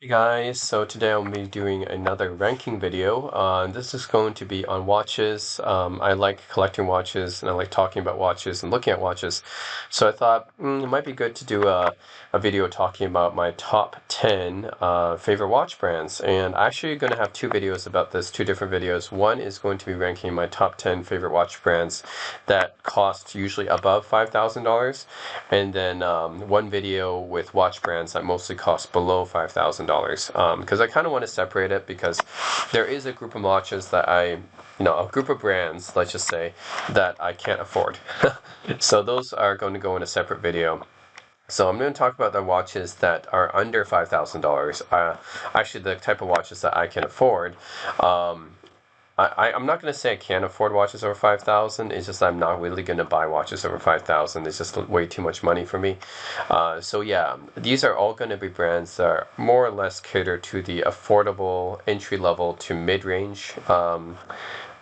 Hey guys, so today I'll be doing another ranking video. This is going to be on watches. I like collecting watches and I like talking about watches and looking at watches. So I thought it might be good to do a video talking about my top 10 favorite watch brands. And I'm actually going to have two videos about this, two different videos. One is going to be ranking my top 10 favorite watch brands that cost usually above $5,000. And then one video with watch brands that mostly cost below $5,000. Because I kind of want to separate it because there is a group of watches that a group of brands, let's just say, that I can't afford. So those are going to go in a separate video. So I'm going to talk about the watches that are under $5,000. Actually, the type of watches that I can afford. I'm not going to say I can't afford watches over 5,000. It's just I'm not really going to buy watches over 5,000. It's just way too much money for me. So yeah, these are all going to be brands that are more or less cater to the affordable entry level to mid-range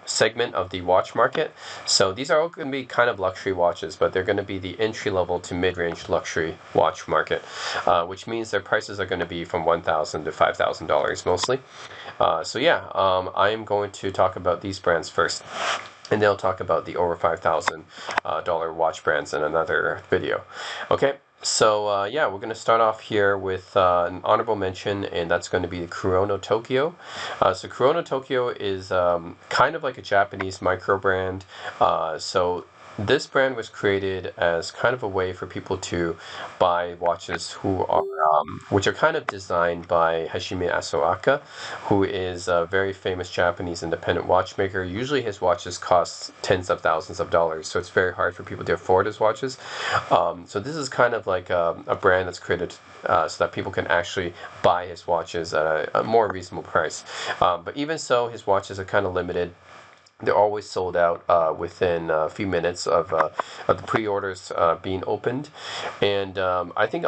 segment of the watch market. So these are all going to be kind of luxury watches, but they're going to be the entry level to mid-range luxury watch market, which means their prices are going to be from $1,000 to $5,000 mostly. So yeah, I am going to talk about these brands first. And they'll talk about the over $5,000 watch brands in another video. Okay, so yeah, we're going to start off here with an honorable mention, and that's going to be the Kurono Tokyo. So Kurono Tokyo is kind of like a Japanese micro brand. So this brand was created as kind of a way for people to buy watches which are kind of designed by Hajime Asoaka, who is a very famous Japanese independent watchmaker. Usually his watches cost tens of thousands of dollars, so it's very hard for people to afford his watches. So this is kind of like a brand that's created so that people can actually buy his watches at a more reasonable price. But even so, his watches are kind of limited. They're always sold out within a few minutes of the pre-orders being opened, and I think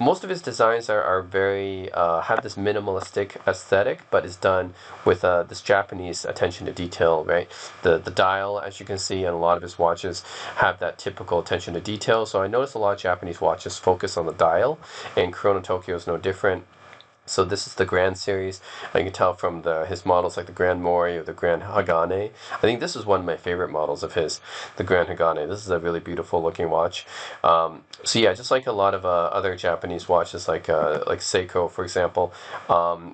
most of his designs are very have this minimalistic aesthetic, but it's done with this Japanese attention to detail, right? The dial, as you can see, and a lot of his watches have that typical attention to detail. So I notice a lot of Japanese watches focus on the dial, and Kurono Tokyo is no different. So this is the Grand series. You can tell from his models like the Grand Mori or the Grand Hagane. I think this is one of my favorite models of his, the Grand Hagane. This is a really beautiful looking watch. So yeah, just like a lot of other Japanese watches like Seiko, for example,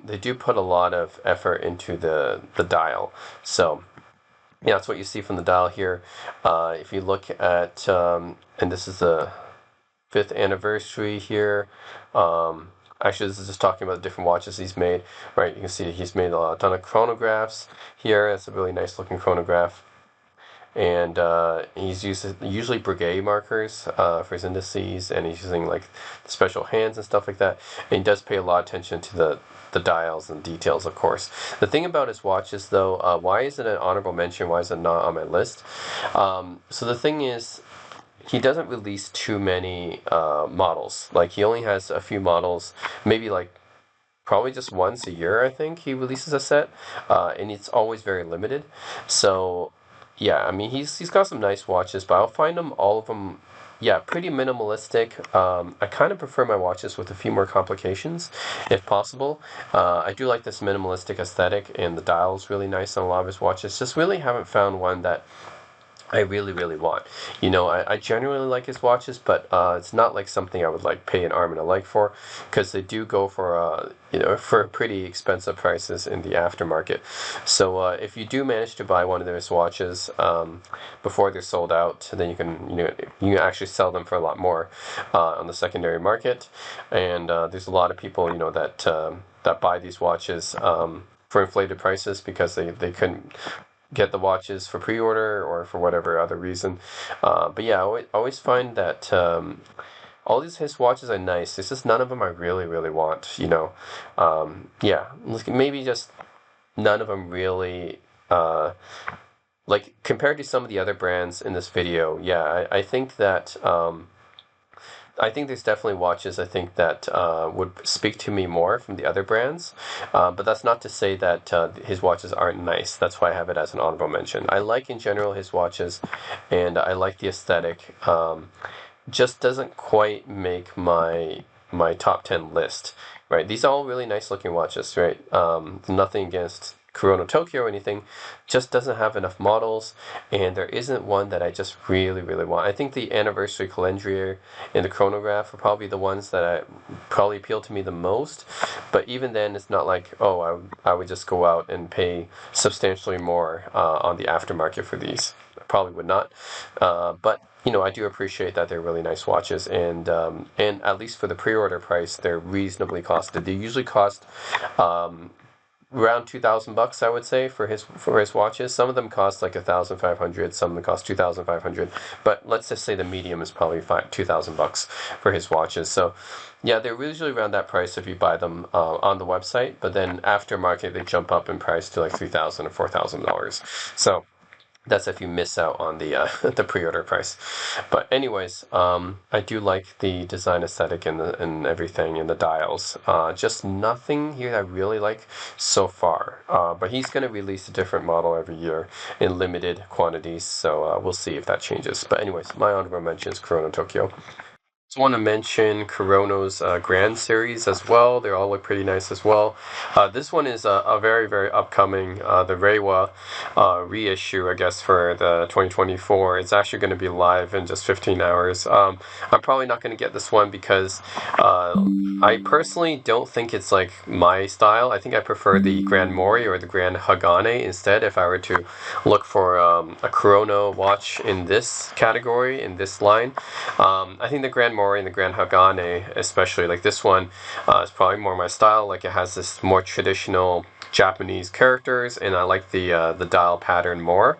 they do put a lot of effort into the dial. So yeah, that's what you see from the dial here. If you look at, and this is the 5th anniversary here. Actually, this is just talking about the different watches he's made, right? You can see he's made a ton of chronographs here. It's a really nice looking chronograph. And he's usually Breguet markers for his indices, and he's using like special hands and stuff like that. And he does pay a lot of attention to the dials and details, of course. The thing about his watches, though, why is it an honorable mention? Why is it not on my list? So the thing is, he doesn't release too many models. Like he only has a few models, maybe like probably just once a year. I think he releases a set, and it's always very limited. So yeah, I mean he's got some nice watches, but I'll find them all of them. Yeah, pretty minimalistic. I kind of prefer my watches with a few more complications, if possible. I do like this minimalistic aesthetic, and the dial's really nice on a lot of his watches. Just really haven't found one that I really, really want. I genuinely like his watches, but it's not like something I would like pay an arm and a leg for, because they do go for pretty expensive prices in the aftermarket. So if you do manage to buy one of those watches before they're sold out, then you can actually sell them for a lot more on the secondary market. And there's a lot of people that buy these watches for inflated prices because they couldn't get the watches for pre-order or for whatever other reason. But yeah, I always find that all his watches are nice. It's just none of them I really, really want, yeah, maybe just none of them really, like compared to some of the other brands in this video, yeah, I think that I think there's definitely watches I think that would speak to me more from the other brands, but that's not to say that his watches aren't nice. That's why I have it as an honorable mention. I like in general his watches, and I like the aesthetic. Just doesn't quite make my top 10 list, right? These are all really nice looking watches, right? Nothing against Chrono Tokyo or anything, just doesn't have enough models, and there isn't one that I just really, really want. I think the Anniversary Calendrier and the Chronograph are probably the ones that probably appeal to me the most, but even then, it's not like, oh, I would just go out and pay substantially more on the aftermarket for these. I probably would not, but I do appreciate that they're really nice watches, and at least for the pre-order price, they're reasonably costed. They usually cost around $2,000, I would say, for his watches. Some of them cost like 1,500. Some of them cost 2,500. But let's just say the medium is probably $2,000 for his watches. So yeah, they're usually around that price if you buy them on the website. But then aftermarket, they jump up in price to like $3,000 or $4,000. So that's if you miss out on the the pre-order price. But anyways, I do like the design aesthetic and everything and the dials. Just nothing here that I really like so far. But he's going to release a different model every year in limited quantities, so we'll see if that changes. But anyways, my honorable mention is Chrono Tokyo. Just want to mention Corono's Grand Series as well. They all look pretty nice as well. This one is a very, very upcoming, the Reiwa reissue, I guess, for the 2024. It's actually going to be live in just 15 hours. I'm probably not going to get this one because I personally don't think it's like my style. I think I prefer the Grand Mori or the Grand Hagane instead if I were to look for a Chrono watch in this category, in this line. I think the Grand Mori and the Grand Hagane, especially like this one, is probably more my style. Like it has this more traditional Japanese characters, and I like the dial pattern more.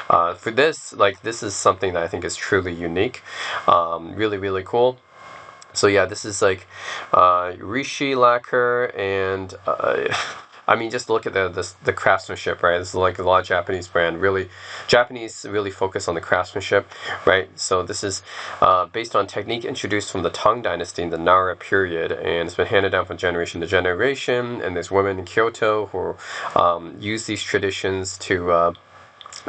For this, like this is something that I think is truly unique, really really cool. So yeah, this is like Rishi lacquer and I mean, just look at the craftsmanship, right? This is like a lot of Japanese brand. Really, Japanese really focus on the craftsmanship, right? So this is based on technique introduced from the Tang Dynasty in the Nara period, and it's been handed down from generation to generation. And there's women in Kyoto who use these traditions to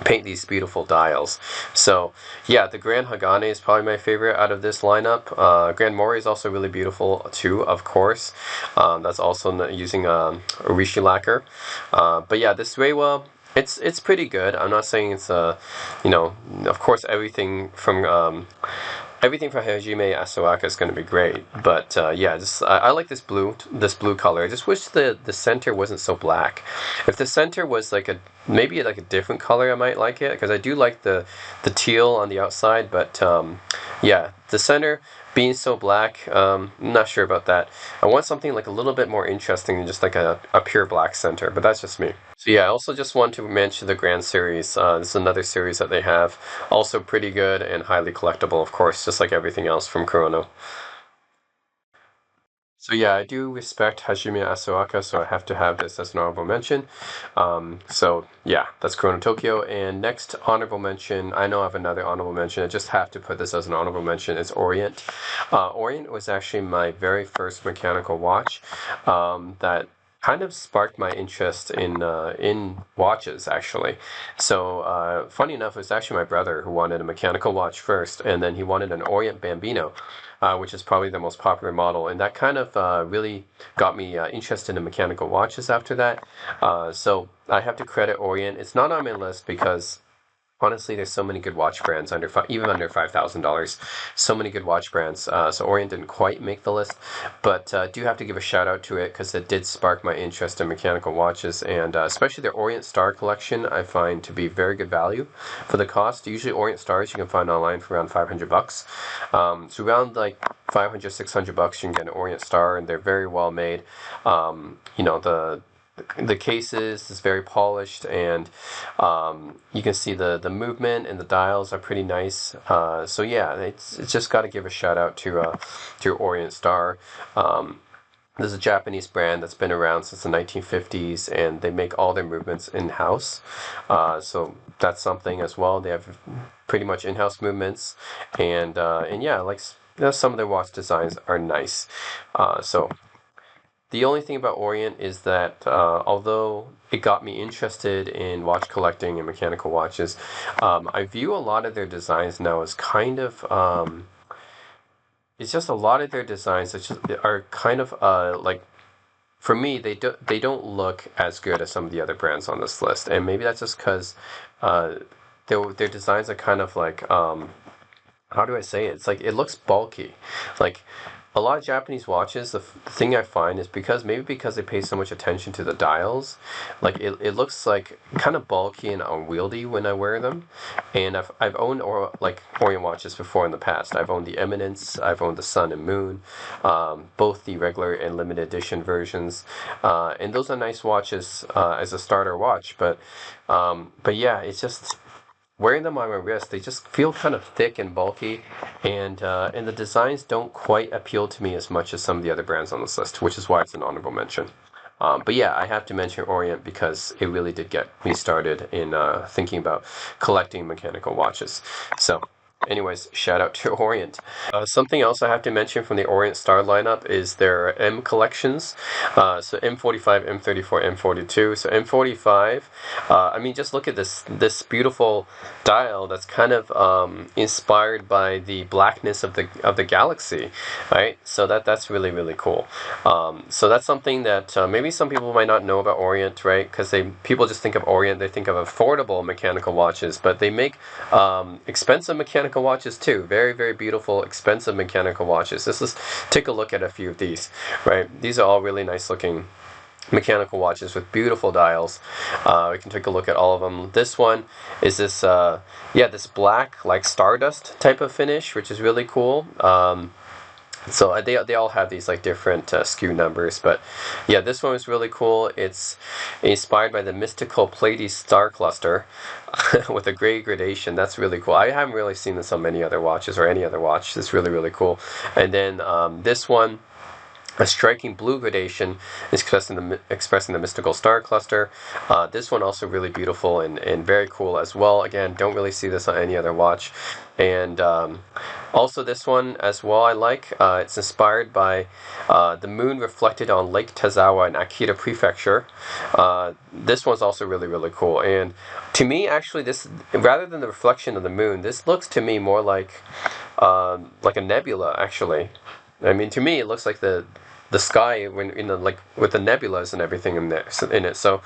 paint these beautiful dials. So yeah, the Grand Hagane is probably my favorite out of this lineup. Grand Mori is also really beautiful too, of course. That's also using Rishi lacquer. But yeah, this Reiwa, it's pretty good. I'm not saying it's of course everything from Hajime Asuaka is going to be great, but yeah, just I like this blue color. I just wish the center wasn't so black. If the center was like maybe like a different color, I might like it because I do like the teal on the outside, but yeah, the center being so black, I'm not sure about that. I want something like a little bit more interesting than just like a pure black center, but that's just me. So yeah, I also just want to mention the Grand Series. This is another series that they have. Also pretty good and highly collectible, of course, just like everything else from Kurono. So yeah, I do respect Hajime Asuaka, so I have to have this as an honorable mention. So yeah, that's Chrono Tokyo. And next honorable mention, I know I have another honorable mention. I just have to put this as an honorable mention. It's Orient. Orient was actually my very first mechanical watch that kind of sparked my interest in watches actually. So funny enough, it was actually my brother who wanted a mechanical watch first, and then he wanted an Orient Bambino, which is probably the most popular model, and that kind of really got me interested in mechanical watches after that. So I have to credit Orient. It's not on my list because honestly, there's so many good watch brands even under $5,000. So many good watch brands. So Orient didn't quite make the list, but do have to give a shout out to it because it did spark my interest in mechanical watches, and especially their Orient Star collection. I find to be very good value for the cost. Usually Orient Stars you can find online for around $500. So around like 500, $600, you can get an Orient Star, and they're very well made. The cases is very polished, and you can see the movement and the dials are pretty nice. So yeah, it's just got to give a shout out to Orient Star. This is a Japanese brand that's been around since the 1950s, and they make all their movements in-house. So that's something as well. They have pretty much in-house movements, and yeah, like some of their watch designs are nice. So the only thing about Orient is that although it got me interested in watch collecting and mechanical watches, I view a lot of their designs now as kind of it's just a lot of their designs that just are kind of like, for me, they don't look as good as some of the other brands on this list, and maybe that's just because uh, their designs are kind of like how do I say it? It's like it looks bulky. Like a lot of Japanese watches, the thing I find is because they pay so much attention to the dials, like it looks like kind of bulky and unwieldy when I wear them. And I've owned like Orient watches before in the past. I've owned the Eminence, I've owned the Sun and Moon, both the regular and limited edition versions, and those are nice watches as a starter watch. But yeah, it's just wearing them on my wrist, they just feel kind of thick and bulky, and the designs don't quite appeal to me as much as some of the other brands on this list, which is why it's an honorable mention. But yeah, I have to mention Orient because it really did get me started in thinking about collecting mechanical watches. So, anyways, shout out to Orient. Something else I have to mention from the Orient Star lineup is their M collections. So M45, M34, M42. So M45, I mean, just look at this beautiful dial that's kind of inspired by the blackness of the galaxy, right? So that's really really cool. So that's something that maybe some people might not know about Orient, right? Because people just think of Orient, they think of affordable mechanical watches, but they make expensive mechanical watches too. Very very beautiful, expensive mechanical watches. Let's take a look at a few of these, right? These are all really nice looking mechanical watches with beautiful dials. We can take a look at all of them. This one is this black like stardust type of finish, which is really cool. So they all have these like different SKU numbers, but yeah, this one is really cool. It's inspired by the mystical Pleiades star cluster with a gray gradation. That's really cool. I haven't really seen this on many other watches or any other watch. It's really really cool. And then this one, a striking blue gradation expressing the mystical star cluster. This one also really beautiful and very cool as well. Again, don't really see this on any other watch. And also this one as well I like. It's inspired by the moon reflected on Lake Tazawa in Akita Prefecture. This one's also really really cool. And to me, actually, this, rather than the reflection of the moon, this looks to me more like a nebula, actually. I mean, to me, it looks like the sky when like with the nebulas and everything in it. So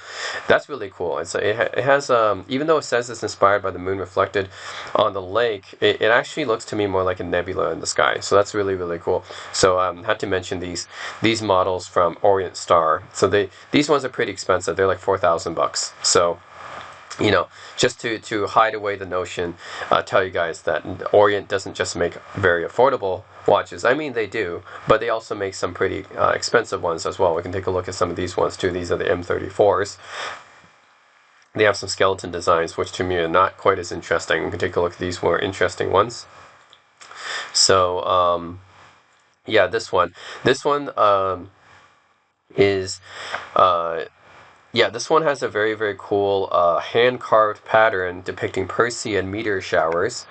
that's really cool. It has even though it says it's inspired by the moon reflected on the lake, it actually looks to me more like a nebula in the sky. So that's really really cool. So had to mention these models from Orient Star. So these ones are pretty expensive. They're like $4,000. So, just to hide away the notion, tell you guys that Orient doesn't just make very affordable watches. I mean, they do, but they also make some pretty expensive ones as well. We can take a look at some of these ones too. These are the M34s. They have some skeleton designs, which to me are not quite as interesting. We can take a look at these more interesting ones. So, yeah, this one. This one is yeah, this one has a very, very cool hand-carved pattern depicting Perseid meteor showers,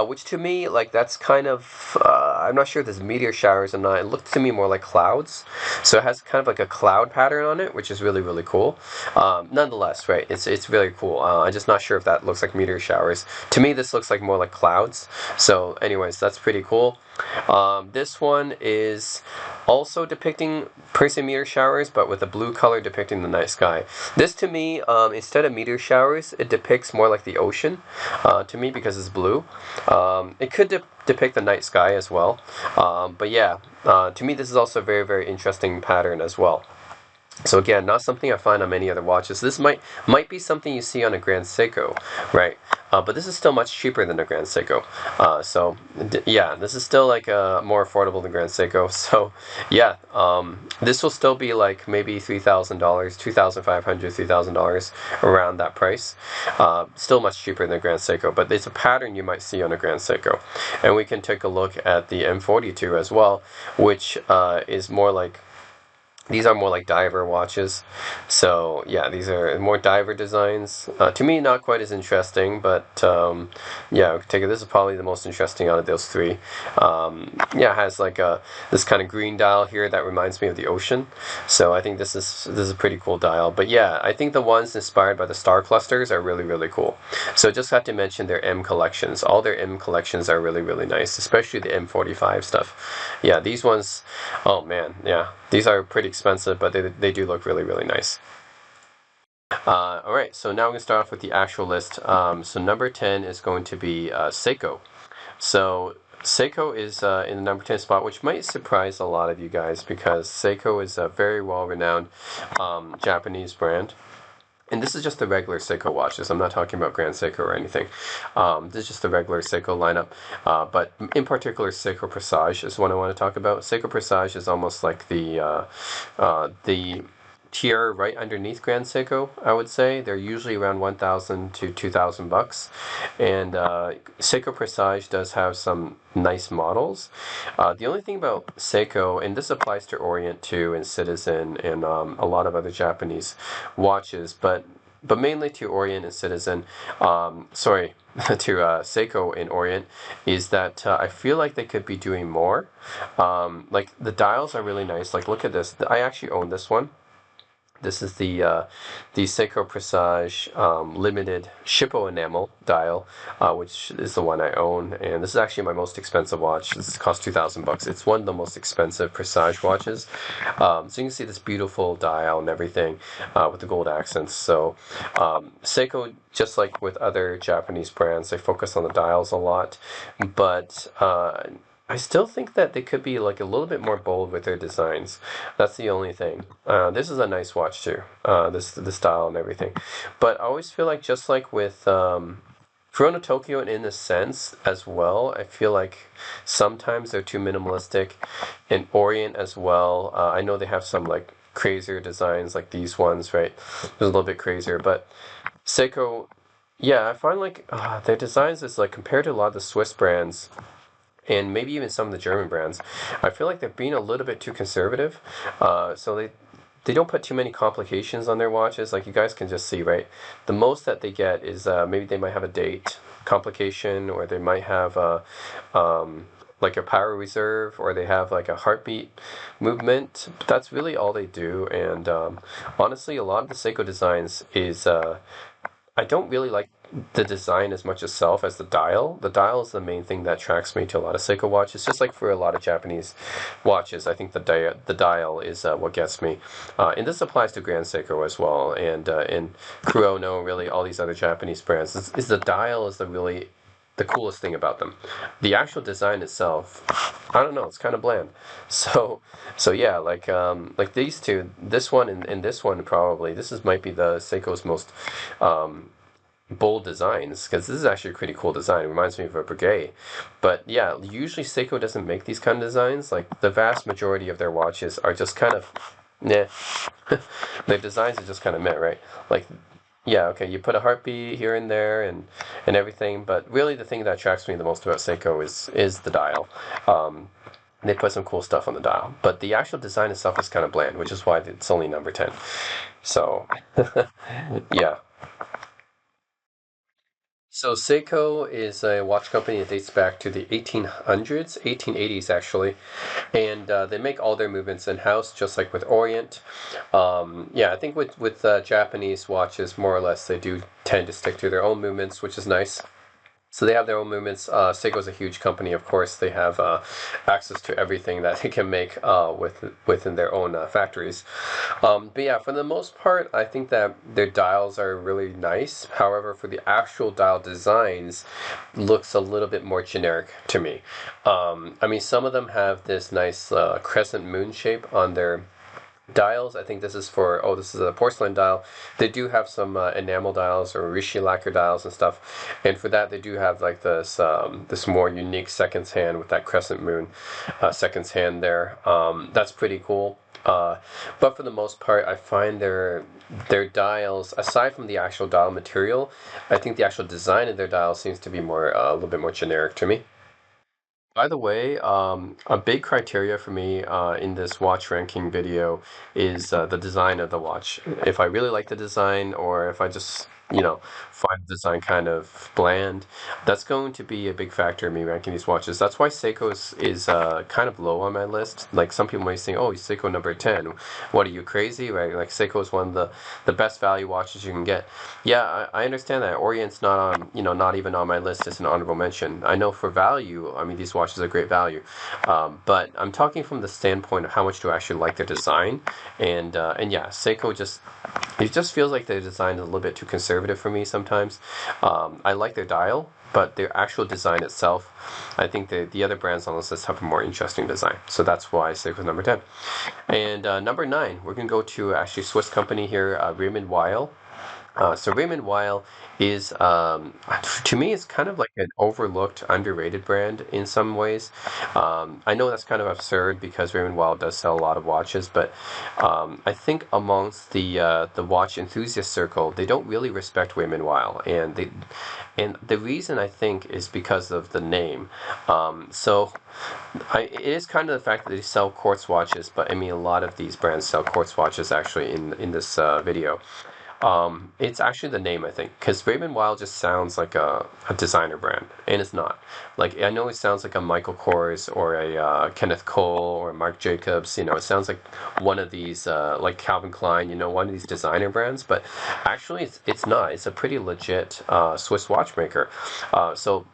which to me, like, that's kind of, I'm not sure if there's meteor showers or not. It looked to me more like clouds. So it has kind of like a cloud pattern on it, which is really, really cool. Nonetheless, right, it's really cool. I'm just not sure if that looks like meteor showers. To me, this looks like more like clouds. So anyways, that's pretty cool. This one is also depicting Perseid meteor showers, but with a blue color depicting the night sky. This to me, instead of meteor showers, it depicts more like the ocean to me because it's blue. It could depict the night sky as well. But yeah, to me this is also a very, very interesting pattern as well. So again, not something I find on many other watches. This might be something you see on a Grand Seiko, right? But this is still much cheaper than a Grand Seiko. So yeah, this is still like more affordable than Grand Seiko. So yeah, this will still be like maybe $3,000, $2,500, $3,000 around that price. Still much cheaper than Grand Seiko, but it's a pattern you might see on a Grand Seiko. And we can take a look at the M42 as well, which is more like These are more like diver watches. So yeah, these are more diver designs. To me, not quite as interesting, but yeah, take it. This is probably the most interesting out of those three. Yeah, it has like this kind of green dial here that reminds me of the ocean. So I think this is a pretty cool dial. But yeah, I think the ones inspired by the star clusters are really really cool. So just have to mention their M collections. All their M collections are really really nice, especially the M45 stuff. Yeah, these ones. Oh man, yeah. These are pretty expensive, but they do look really, really nice. All right, so now we're going to start off with the actual list. So number 10 is going to be Seiko. So Seiko is in the number 10 spot, which might surprise a lot of you guys because Seiko is a very well-renowned Japanese brand. And this is just the regular Seiko watches. I'm not talking about Grand Seiko or anything. This is just the regular Seiko lineup. But in particular, Seiko Presage is one I want to talk about. Seiko Presage is almost like the tier right underneath Grand Seiko, I would say. They're usually around 1,000 to 2,000 bucks. And Seiko Presage does have some nice models. The only thing about Seiko, and this applies to Orient too, and Citizen, and a lot of other Japanese watches, but mainly to Orient and Citizen, sorry, to Seiko and Orient, is that I feel like they could be doing more. Like the dials are really nice. Like look at this. I actually own this one. This is the Seiko Presage limited Shippo enamel dial, which is the one I own, and this is actually my most expensive watch. This costs 2,000 bucks. It's one of the most expensive Presage watches. So you can see this beautiful dial and everything with the gold accents. So Seiko, just like with other Japanese brands, they focus on the dials a lot, but I still think that they could be like a little bit more bold with their designs. That's the only thing. This is a nice watch too. The style and everything, but I always feel like just like with Chrono Tokyo, and in a sense as well, I feel like sometimes they're too minimalistic. And Orient as well. I know they have some like crazier designs like these ones, right? They're a little bit crazier, but Seiko. Yeah, I find like their designs is like compared to a lot of the Swiss brands and maybe even some of the German brands, I feel like they're being a little bit too conservative. So they don't put too many complications on their watches. Like you guys can just see, right? The most that they get is maybe they might have a date complication, or they might have like a power reserve, or they have like a heartbeat movement. But that's really all they do. And honestly, a lot of the Seiko designs is I don't really like the design as much itself as the dial. The dial is the main thing that attracts me to a lot of Seiko watches. Just like for a lot of Japanese watches, I think the dial is what gets me. And this applies to Grand Seiko as well, and in Kurono, really all these other Japanese brands. Is the dial is the really the coolest thing about them. The actual design itself, I don't know, it's kind of bland. So so yeah, like these two, this one and this one probably this is might be the Seiko's most um, bold designs, because this is actually a pretty cool design. It reminds me of a Breguet. But yeah, usually Seiko doesn't make these kind of designs. Like the vast majority of their watches are just kind of nah. The designs are just kind of meh, right? Like yeah, okay, you put a heartbeat here and there and everything, but really the thing that attracts me the most about Seiko is the dial. Um, they put some cool stuff on the dial, but the actual design itself is kind of bland, which is why it's only number 10. So, yeah. So Seiko is a watch company that dates back to the 1800s, 1880s actually, and they make all their movements in house, just like with Orient. Yeah, I think with Japanese watches, more or less, they do tend to stick to their own movements, which is nice. So they have their own movements. Seiko's a huge company, of course. They have access to everything that they can make within their own factories. But yeah, for the most part, I think that their dials are really nice. However, for the actual dial designs, looks a little bit more generic to me. I mean, some of them have this nice crescent moon shape on their dials. I think this is for, oh, this is a porcelain dial. They do have some enamel dials or rishi lacquer dials and stuff, and for that they do have like this more unique seconds hand with that crescent moon seconds hand there. That's pretty cool. But for the most part, I find their dials, aside from the actual dial material, I think the actual design of their dial seems to be more a little bit more generic to me. By the way, a big criteria for me in this watch ranking video is the design of the watch. If I really like the design, or if I just, find the design kind of bland, that's going to be a big factor in me ranking these watches. That's why Seiko is kind of low on my list. Like some people might say, "Oh, Seiko number 10. What are you crazy?" Right? Like Seiko is one of the best value watches you can get. Yeah, I understand that. Orient's not on, not even on my list as an honorable mention. I know for value, I mean, these watches are great value, but I'm talking from the standpoint of how much do I actually like their design, and yeah, Seiko just it just feels like their design is a little bit too conservative for me sometimes. I like their dial, but their actual design itself, I think the other brands on this list have a more interesting design. So that's why I stick with number 10. And number 9, we're going to go to actually Swiss company here, Raymond Weil. So Raymond Weil is, to me, it's kind of like an overlooked, underrated brand in some ways. I know that's kind of absurd because Raymond Weil does sell a lot of watches, but I think amongst the watch enthusiast circle, they don't really respect Raymond Weil, and the reason I think is because of the name. It is kind of the fact that they sell quartz watches, but I mean a lot of these brands sell quartz watches actually in this video. It's actually the name, I think, because Raven Wild just sounds like a designer brand, and it's not. Like, I know it sounds like a Michael Kors or a Kenneth Cole or Marc Jacobs. It sounds like one of these, like Calvin Klein. One of these designer brands. But actually, it's not. It's a pretty legit Swiss watchmaker. So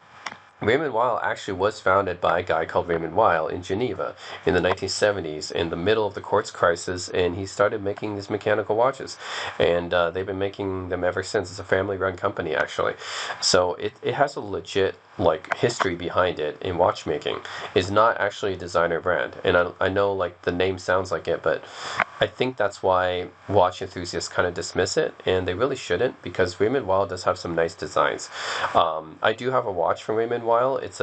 Raymond Weil actually was founded by a guy called Raymond Weil in Geneva in the 1970s, in the middle of the quartz crisis, and he started making these mechanical watches, and they've been making them ever since. It's a family-run company, actually, so it has a legit like history behind it in watchmaking. It's not actually a designer brand, and I know like the name sounds like it, but I think that's why watch enthusiasts kind of dismiss it, and they really shouldn't because Raymond Weil does have some nice designs. I do have a watch from Raymond Weil. It's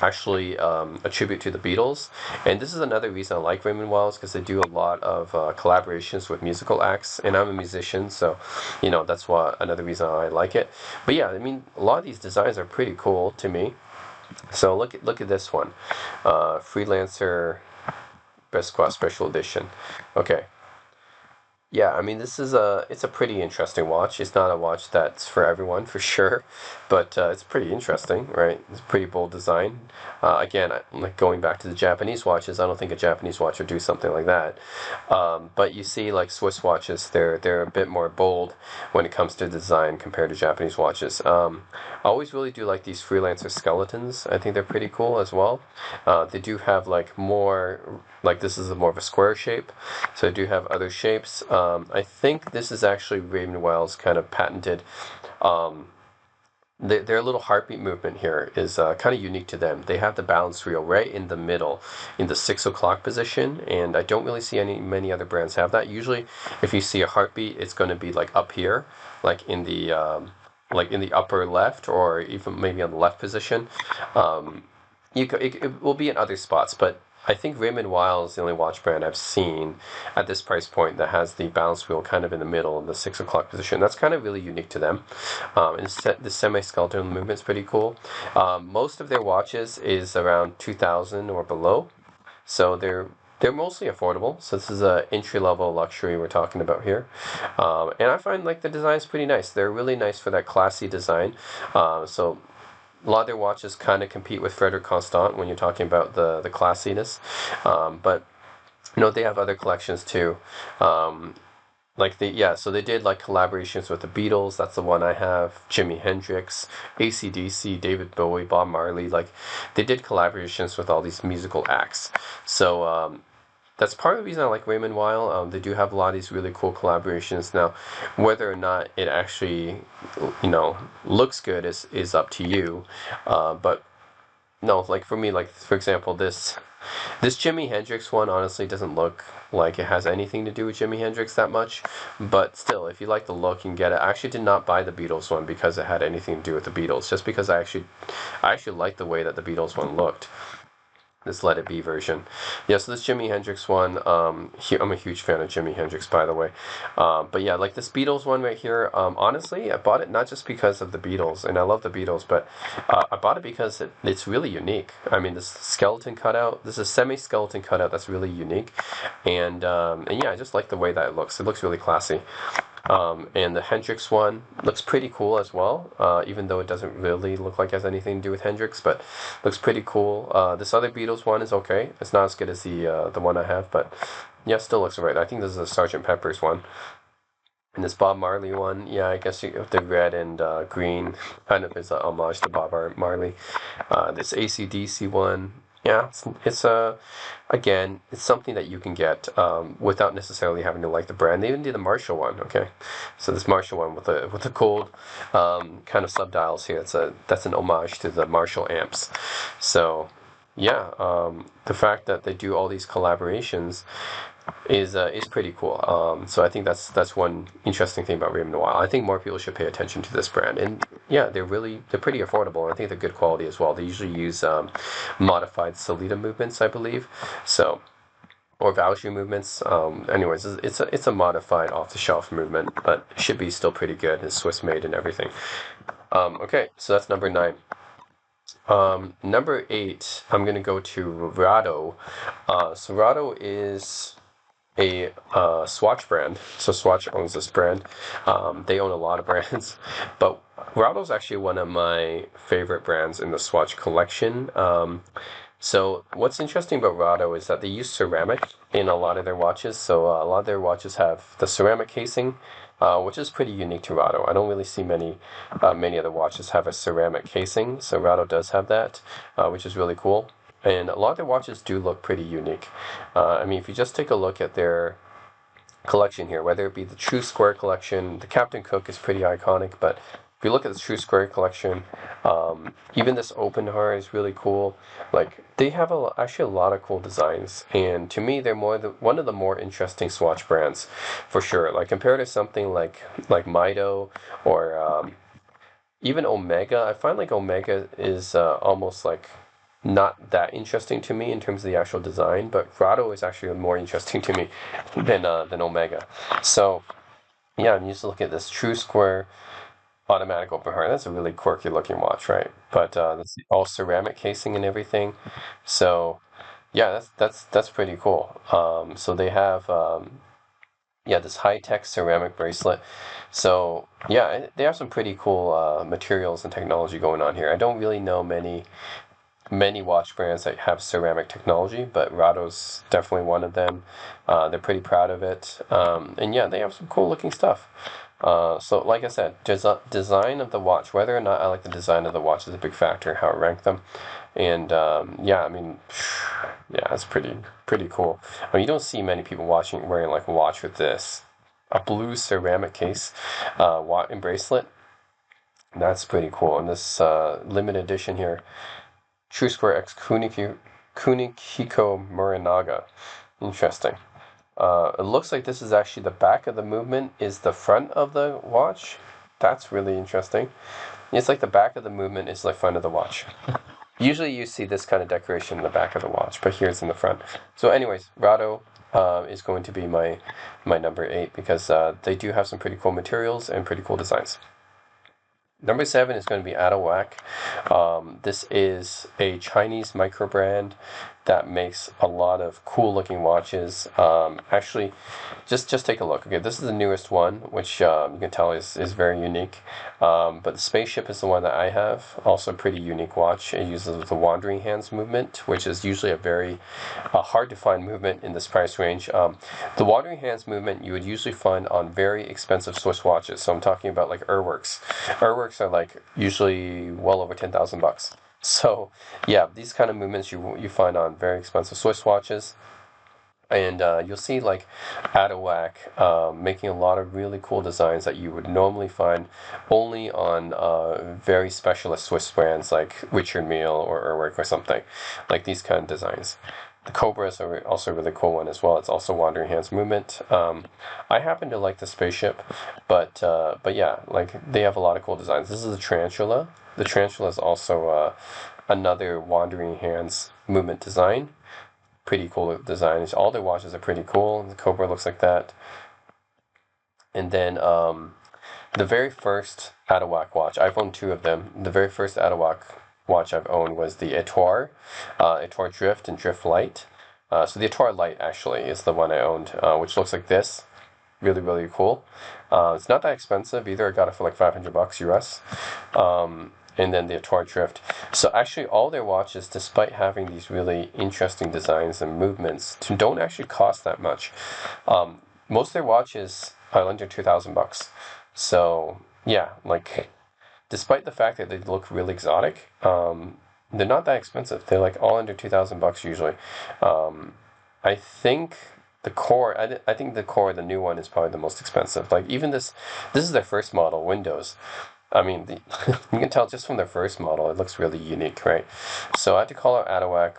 actually a tribute to the Beatles, and this is another reason I like Raymond Weil is because they do a lot of collaborations with musical acts, and I'm a musician, so that's why another reason I like it. But yeah, I mean a lot of these designs are pretty cool to me. So look at this one, Freelancer Besqua Special Edition. Okay, yeah, I mean it's a pretty interesting watch. It's not a watch that's for everyone for sure, but it's pretty interesting, right? It's a pretty bold design. Again, like going back to the Japanese watches, I don't think a Japanese watch would do something like that. But you see, like Swiss watches, they're a bit more bold when it comes to design compared to Japanese watches. I always really do like these freelancer skeletons. I think they're pretty cool as well. They do have like more, like this is more of a square shape, so they do have other shapes. I think this is actually Raven Well's kind of patented. Um, their little heartbeat movement here is kind of unique to them. They have the balance wheel right in the middle, in the 6 o'clock position, and I don't really see many other brands have that. Usually, if you see a heartbeat, it's going to be like up here, like in the upper left, or even maybe on the left position. Um, it will be in other spots, but I think Raymond Weil is the only watch brand I've seen at this price point that has the balance wheel kind of in the middle of the 6 o'clock position. That's kind of really unique to them. And the semi-skeletal movement's pretty cool. Most of their watches is around 2,000 or below, so they're mostly affordable. So this is a entry level luxury we're talking about here, and I find like the design's pretty nice. They're really nice for that classy design. So a lot of their watches kind of compete with Frederic Constant when you're talking about the classiness. But they have other collections too. So they did like collaborations with the Beatles. That's the one I have. Jimi Hendrix, AC/DC, David Bowie, Bob Marley. Like they did collaborations with all these musical acts. So that's part of the reason I like Raymond Weil. They do have a lot of these really cool collaborations. Now, whether or not it actually, looks good is up to you. But no, like for me, like for example, this Jimi Hendrix one honestly doesn't look like it has anything to do with Jimi Hendrix that much. But still, if you like the look, you can get it. I actually did not buy the Beatles one because it had anything to do with the Beatles. Just because I actually like the way that the Beatles one looked. this Let It Be version. Yeah, so this Jimi Hendrix one, I'm a huge fan of Jimi Hendrix, by the way. But yeah, like this Beatles one right here, honestly, I bought it not just because of the Beatles, and I love the Beatles, but I bought it because it's really unique. I mean, this skeleton cutout, this is semi-skeleton cutout that's really unique, and yeah, I just like the way that it looks. It looks really classy. And the Hendrix one looks pretty cool as well, even though it doesn't really look like it has anything to do with Hendrix, but looks pretty cool. This other Beatles one is okay. It's not as good as the one I have, but yeah, still looks alright. I think this is a Sgt. Pepper's one. And this Bob Marley one, yeah, I guess the red and green kind of is a homage to Bob Marley. This AC/DC one, yeah, it's a again, it's something that you can get without necessarily having to like the brand. They even did the Marshall one, okay? So this Marshall one with the gold kind of subdials here. That's an homage to the Marshall amps. So yeah, the fact that they do all these collaborations is pretty cool. So I think that's one interesting thing about Rhythm Noir. I think more people should pay attention to this brand, and yeah, they're pretty affordable. And I think they're good quality as well. They usually use modified Solita movements, I believe, so or Valjoux movements. Anyways, it's a modified off the shelf movement, but it should be still pretty good. It's Swiss made and everything. Okay, so that's number 9. Number 8, I'm gonna go to Rado. So Rado is a Swatch brand. So Swatch owns this brand. They own a lot of brands, but Rado's actually one of my favorite brands in the Swatch collection. So what's interesting about Rado is that they use ceramic in a lot of their watches. So a lot of their watches have the ceramic casing, which is pretty unique to Rado. I don't really see many other watches have a ceramic casing. So Rado does have that, which is really cool. And a lot of their watches do look pretty unique. I mean, if you just take a look at their collection here, whether it be the True Square collection, the Captain Cook is pretty iconic, but if you look at the True Square collection, even this Open Heart is really cool. Like, they have actually a lot of cool designs, and to me, they're one of the more interesting Swatch brands, for sure. Like, compared to something like Mido or even Omega, I find like Omega is almost like not that interesting to me in terms of the actual design, but Rado is actually more interesting to me than Omega. So yeah, I'm used to look at this True Square automatic open heart. That's a really quirky looking watch, right? But that's all ceramic casing and everything. So yeah, that's pretty cool. So they have yeah, this high tech ceramic bracelet. So yeah, they have some pretty cool materials and technology going on here. I don't really know many watch brands that have ceramic technology, but Rado's definitely one of them. They're pretty proud of it, and yeah, they have some cool looking stuff. So like I said, design of the watch, whether or not I like the design of the watch is a big factor in how I rank them. And yeah, I mean, yeah, it's pretty cool. I mean, you don't see many people wearing like a watch with this, a blue ceramic case, watch and bracelet. That's pretty cool. And this limited edition here, True Square X Kunihiko Muranaga. Interesting. It looks like this is actually the back of the movement is the front of the watch. That's really interesting. It's like the back of the movement is like front of the watch. Usually you see this kind of decoration in the back of the watch, but here it's in the front. So anyways, Rado is going to be my number 8 because they do have some pretty cool materials and pretty cool designs. Number 7 is going to be Adelwak. This is a Chinese micro brand that makes a lot of cool looking watches. Actually, just take a look. Okay, this is the newest one, which you can tell is very unique. But the Spaceship is the one that I have. Also a pretty unique watch. It uses the Wandering Hands movement, which is usually a very hard to find movement in this price range. The Wandering Hands movement you would usually find on very expensive Swiss watches. So I'm talking about like Urwerks. Urwerks are like usually well over $10,000. So yeah, these kind of movements you find on very expensive Swiss watches. And you'll see like Adelwak making a lot of really cool designs that you would normally find only on very specialist Swiss brands like Richard Mille or Urwerk or something. Like these kind of designs. The Cobra is also a really cool one as well. It's also Wandering Hands movement. I happen to like the Spaceship, but yeah, like they have a lot of cool designs. This is the Tarantula. The Tarantula is also another Wandering Hands movement design. Pretty cool design. All their watches are pretty cool. The Cobra looks like that. And then the very first Adawak watch, I've owned two of them. The very first Adawak watch I've owned was the Etwar, Etwar Drift and Drift Light. So the Etwar Light actually is the one I owned, which looks like this. Really, really cool. It's not that expensive either. I got it for like $500 US. And then the Etwar Drift. So actually all their watches, despite having these really interesting designs and movements, don't actually cost that much. Most of their watches are under $2,000. So yeah, like despite the fact that they look really exotic, they're not that expensive. They're like all under $2,000 usually. I think the core, I think the core, the new one, is probably the most expensive. Like even this is their first model, Windows. I mean, you can tell just from their first model, it looks really unique, right? So I have to call out Adawak.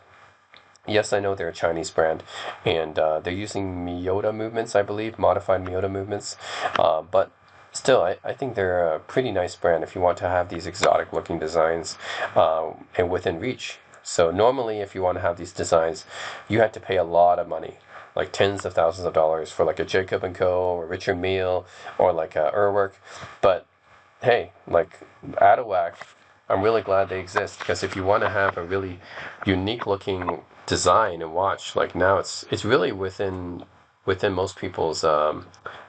Yes, I know they're a Chinese brand, and they're using Miyota movements, I believe, modified Miyota movements. But still, I think they're a pretty nice brand if you want to have these exotic looking designs and within reach. So normally, if you want to have these designs, you have to pay a lot of money, like tens of thousands of dollars for like a Jacob & Co. or Richard Mille or like a Urwerk. But hey, like Adawak, I'm really glad they exist, because if you want to have a really unique looking design and watch, like now it's really within most people's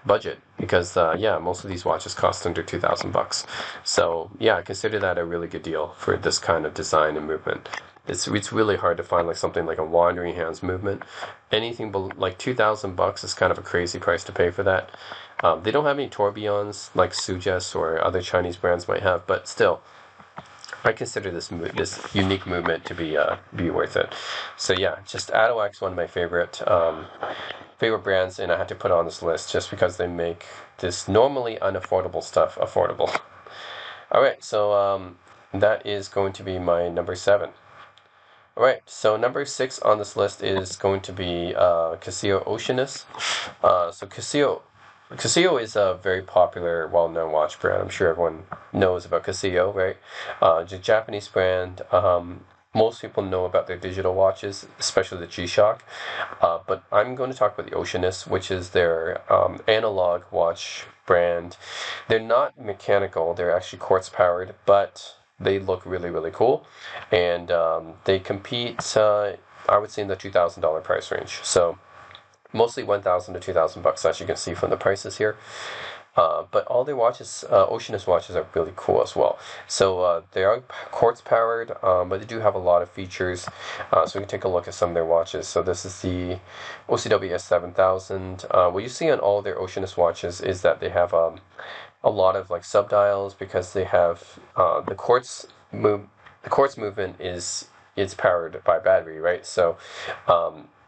budget, because yeah, most of these watches cost under $2,000. So yeah, I consider that a really good deal for this kind of design and movement. It's really hard to find like something like a Wandering Hands movement. Anything like $2,000 is kind of a crazy price to pay for that. They don't have any tourbillons like Sujes or other Chinese brands might have, but still, I consider this unique movement to be worth it. So yeah, just Adawak's one of my favorite brands, and I had to put it on this list just because they make this normally unaffordable stuff affordable. All right, so that is going to be my number 7. All right, so number 6 on this list is going to be Casio Oceanus. So Casio is a very popular, well-known watch brand. I'm sure everyone knows about Casio, right? It's a Japanese brand. Most people know about their digital watches, especially the G-Shock. But I'm going to talk about the Oceanus, which is their analog watch brand. They're not mechanical. They're actually quartz-powered, but they look really, really cool. And they compete, I would say, in the $2,000 price range. So mostly $1,000 to $2,000, as you can see from the prices here. But all their watches, Oceanus watches, are really cool as well. So they are quartz powered, but they do have a lot of features. So we can take a look at some of their watches. So this is the OCW S7000. What you see on all their Oceanus watches is that they have a lot of like subdials, because they have the quartz movement is powered by battery, right? So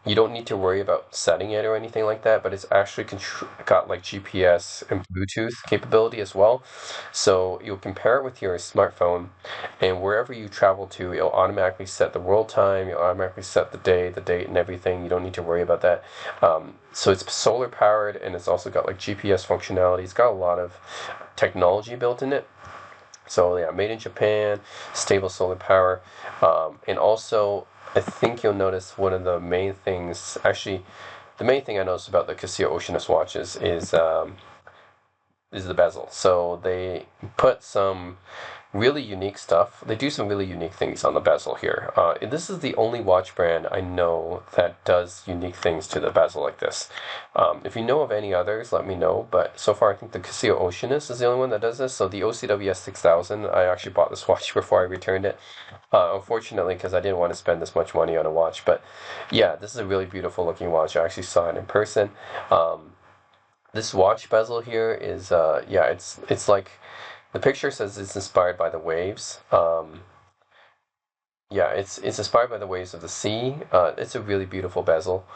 you don't need to worry about setting it or anything like that, but it's actually got like GPS and Bluetooth capability as well. So you'll compare it with your smartphone, and wherever you travel to, it'll automatically set the world time, you'll automatically set the day, the date, and everything. You don't need to worry about that. So it's solar powered, and it's also got like GPS functionality. It's got a lot of technology built in it. So yeah, made in Japan, stable solar power, and also I think you'll notice one of the main things, actually, the main thing I noticed about the Casio Oceanus watches is the bezel. So they put some really unique stuff. They do some really unique things on the bezel here. This is the only watch brand I know that does unique things to the bezel like this. If you know of any others, let me know. But so far, I think the Casio Oceanus is the only one that does this. So the OCW S6000, I actually bought this watch before I returned it. Unfortunately, because I didn't want to spend this much money on a watch. But yeah, this is a really beautiful looking watch. I actually saw it in person. This watch bezel here is, yeah, it's like, the picture says it's inspired by the waves. Yeah, it's inspired by the waves of the sea. It's a really beautiful bezel.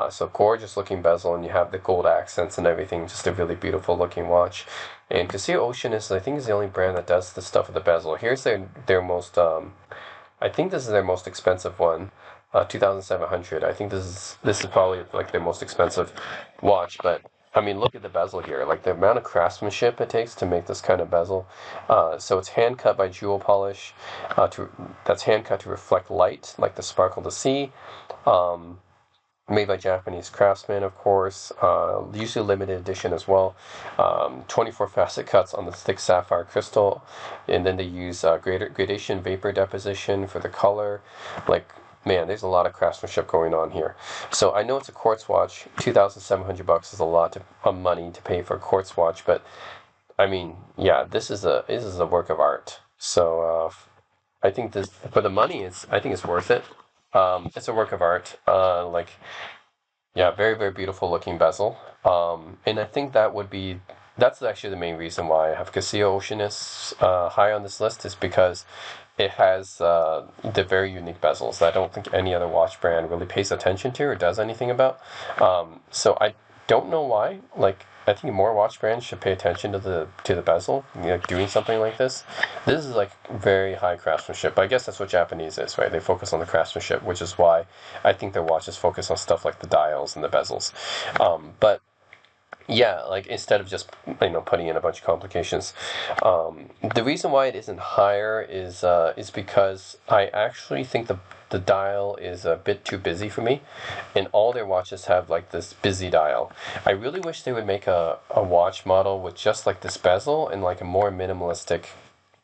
So gorgeous looking bezel, and you have the gold accents and everything. Just a really beautiful looking watch. And Casio Oceanus, I think, is the only brand that does the stuff with the bezel. Here's their most, I think this is their most expensive one, 2,700. I think this is probably like their most expensive watch, but I mean, look at the bezel here. Like the amount of craftsmanship it takes to make this kind of bezel. So it's hand cut by Jewel Polish. That's hand cut to reflect light, like the sparkle to sea. Um, Made by Japanese craftsmen, of course. Usually limited edition as well. 24 facet cuts on the thick sapphire crystal, and then they use gradation vapor deposition for the color. Like, man, there's a lot of craftsmanship going on here. So I know it's a quartz watch. $2,700 is a lot of money to pay for a quartz watch, but I mean, yeah, this is a work of art. So I think this for the money, I think it's worth it. It's a work of art. Yeah, very, very beautiful looking bezel. And I think that's actually the main reason why I have Casio Oceanus high on this list is because it has the very unique bezels that I don't think any other watch brand really pays attention to or does anything about. So I don't know why. Like I think more watch brands should pay attention to the bezel, doing something like this. This is like very high craftsmanship. But I guess that's what Japanese is, right? They focus on the craftsmanship, which is why I think their watches focus on stuff like the dials and the bezels. But yeah, like instead of just putting in a bunch of complications, the reason why it isn't higher is because I actually think the dial is a bit too busy for me, and all their watches have like this busy dial. I really wish they would make a watch model with just like this bezel and like a more minimalistic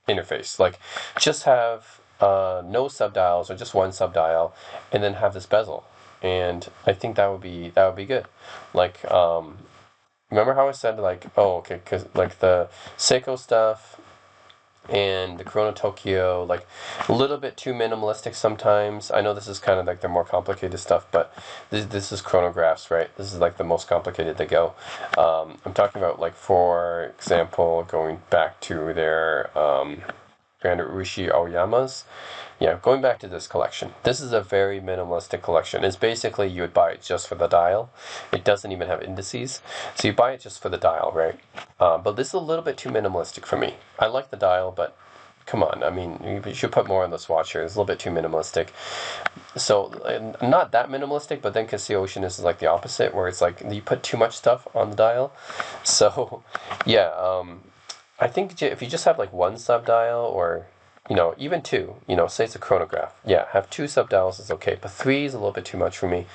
interface. Like just have no subdials or just one subdial, and then have this bezel. And I think that would be good. Like remember how I said like, oh, okay, because like the Seiko stuff and the Chrono Tokyo, like a little bit too minimalistic sometimes. I know this is kind of like the more complicated stuff, but this is chronographs, right? This is like the most complicated they go. I'm talking about like, for example, going back to their Grand Urushi Aoyama's. Yeah, going back to this collection. This is a very minimalistic collection. It's basically you would buy it just for the dial. It doesn't even have indices. So you buy it just for the dial, right? But this is a little bit too minimalistic for me. I like the dial, but come on. I mean, you should put more on this watch here. It's a little bit too minimalistic. So, not that minimalistic, but then Casio Oceanus is like the opposite, where it's like you put too much stuff on the dial. So, yeah, I think if you just have like one subdial or even two, say it's a chronograph. Yeah, have two subdials is okay, but three is a little bit too much for me.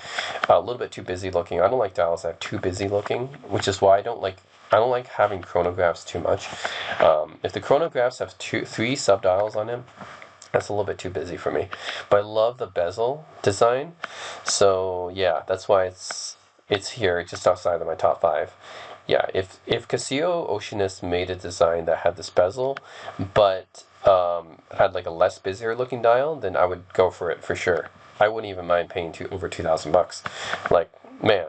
A little bit too busy looking. I don't like dials that are too busy looking, which is why I don't like having chronographs too much. If the chronographs have three subdials on them, that's a little bit too busy for me. But I love the bezel design, so yeah, that's why it's here, just outside of my top five. Yeah, if Casio Oceanus made a design that had this bezel, but had like a less busier looking dial, then I would go for it for sure. I wouldn't even mind paying over $2,000. Like, man,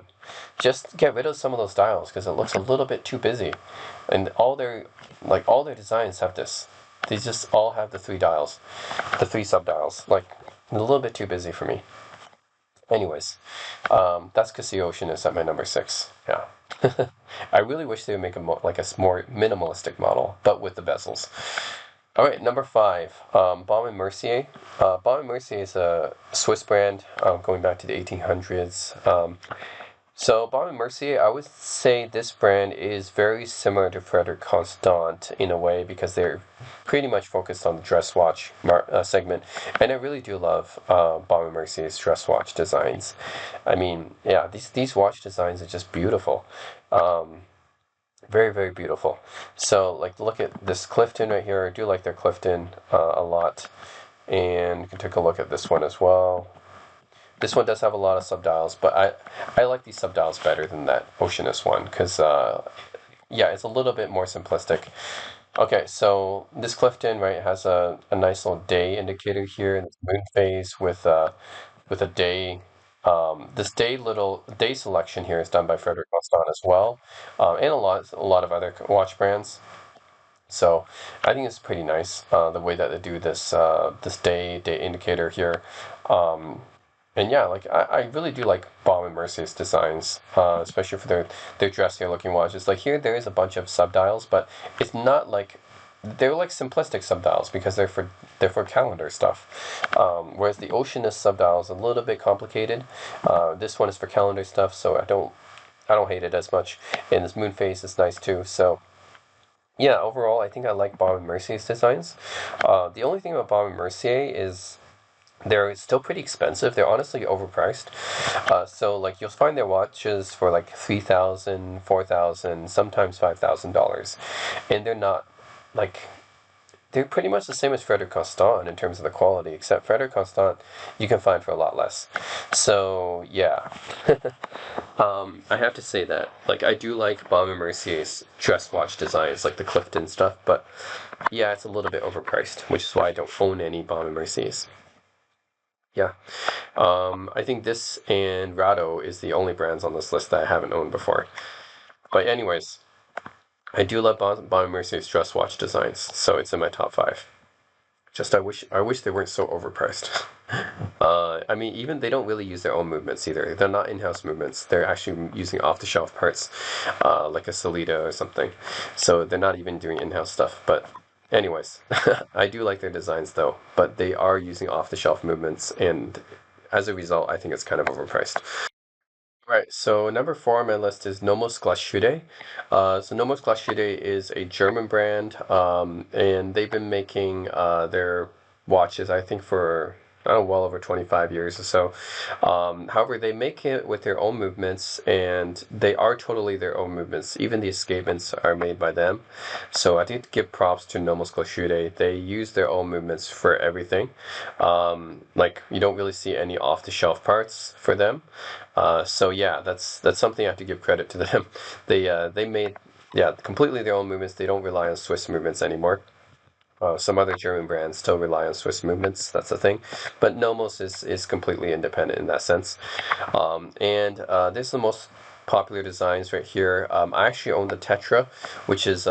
just get rid of some of those dials because it looks a little bit too busy. And all their designs have this. They just all have the three dials, the three sub dials. Like a little bit too busy for me. Anyways, that's Casio Oceanus at my number six. Yeah. I really wish they would make like a more minimalistic model, but with the bezels. All right, number five, Baume and Mercier. Baume and Mercier is a Swiss brand going back to the 1800s. So Baume and Mercier, I would say this brand is very similar to Frederic Constant in a way because they're pretty much focused on the dress watch segment, and I really do love Baume and Mercier's dress watch designs. I mean, yeah, these watch designs are just beautiful. Very, very beautiful. So, like, look at this Clifton right here. I do like their Clifton a lot. And you can take a look at this one as well. This one does have a lot of subdials, but I like these subdials better than that Oceanus one because, yeah, it's a little bit more simplistic. Okay, so this Clifton, right, has a nice little day indicator here, and it's moon phase with a day. This day selection here is done by Frederic Constant as well, and a lot of other watch brands. So I think it's pretty nice the way that they do this day indicator here. Um, and yeah, like I really do like Baume and Mercier's designs, especially for their dressier looking watches. Like here, there is a bunch of subdials, but it's not like they're like simplistic subdials because they're for calendar stuff. Whereas the Oceanus subdial is a little bit complicated. This one is for calendar stuff, so I don't hate it as much. And this moon phase is nice too. So yeah, overall, I think I like Baume & Mercier's designs. The only thing about Baume & Mercier is they're still pretty expensive. They're honestly overpriced. So like you'll find their watches for like 3,000, 4,000, sometimes $5,000, and they're not like they're pretty much the same as Frederic Constant in terms of the quality, except Frederic Constant you can find for a lot less. So yeah, I have to say that like I do like Baume & Mercier's dress watch designs, like the Clifton stuff, but yeah, it's a little bit overpriced, which is why I don't own any Baume & Merciers. Yeah. I think this and Rado is the only brands on this list that I haven't owned before. But anyways, I do love Baume & Mercier's dress watch designs, so it's in my top five. Just I wish they weren't so overpriced. I mean, even they don't really use their own movements either. They're not in-house movements. They're actually using off-the-shelf parts, like a Solita or something. So they're not even doing in-house stuff. But anyways, I do like their designs though. But they are using off-the-shelf movements, and as a result, I think it's kind of overpriced. Right, so number four on my list is Nomos Glashütte. So Nomos Glashütte is a German brand, and they've been making their watches, I think, for I don't know, well over 25 years or so. However, they make it with their own movements, and they are totally their own movements. Even the escapements are made by them. So I think to give props to Nomos Glashütte, they use their own movements for everything. Like you don't really see any off-the-shelf parts for them. So yeah, that's something I have to give credit to them. They made yeah completely their own movements. They don't rely on Swiss movements anymore. Some other German brands still rely on Swiss movements. That's the thing, but Nomos is completely independent in that sense. And this is the most popular designs right here. I actually own the Tetra, which is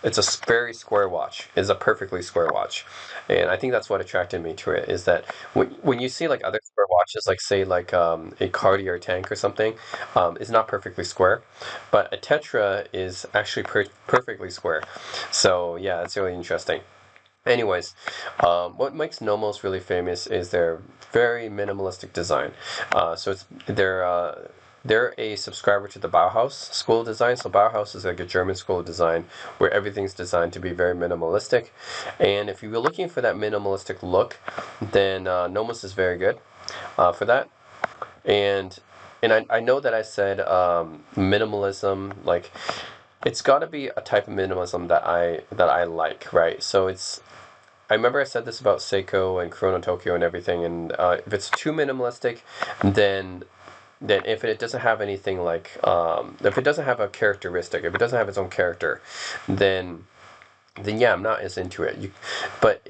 it's a very square watch. It's a perfectly square watch, and I think that's what attracted me to it. Is that when you see like other square watches, like say like a Cartier tank or something, it's not perfectly square, but a Tetra is actually perfectly square. So yeah, it's really interesting. Anyways, what makes Nomos really famous is their very minimalistic design. So they're a subscriber to the Bauhaus school of design. So Bauhaus is like a German school of design where everything's designed to be very minimalistic. And if you were looking for that minimalistic look, then Nomos is very good for that. And I know that I said minimalism like it's got to be a type of minimalism that I like, right? So it's I remember I said this about Seiko and Chrono Tokyo and everything, and if it's too minimalistic, then if it doesn't have anything like if it doesn't have a characteristic, if it doesn't have its own character, then yeah, I'm not as into it. But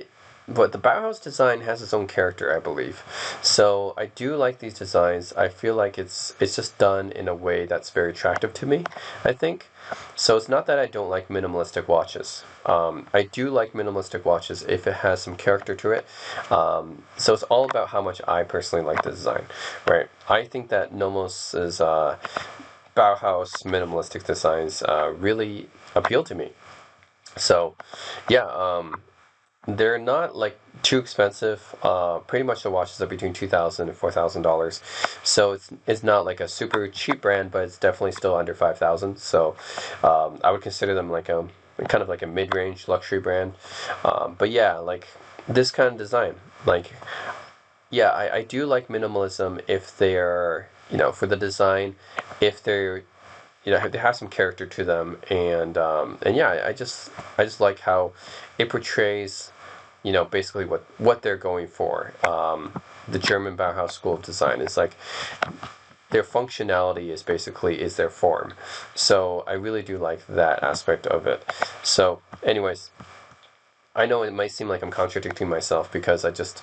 but the Bauhaus design has its own character, I believe. So I do like these designs. I feel like it's just done in a way that's very attractive to me, I think. So it's not that I don't like minimalistic watches. I do like minimalistic watches if it has some character to it. So it's all about how much I personally like the design, right? I think that Nomos's Bauhaus minimalistic designs really appeal to me. So, yeah, they're not like too expensive. Pretty much the watches are between $2,000 and $4,000. So it's not like a super cheap brand, but it's definitely still under 5,000. So I would consider them like a kind of like a mid-range luxury brand. But yeah, like this kind of design, like yeah, I do like minimalism if they're for the design, if they're they have some character to them, and yeah, I just like how it portrays basically what they're going for. The German Bauhaus school of design is like their functionality is basically is their form. So I really do like that aspect of it. So, anyways, I know it might seem like I'm contradicting myself because I said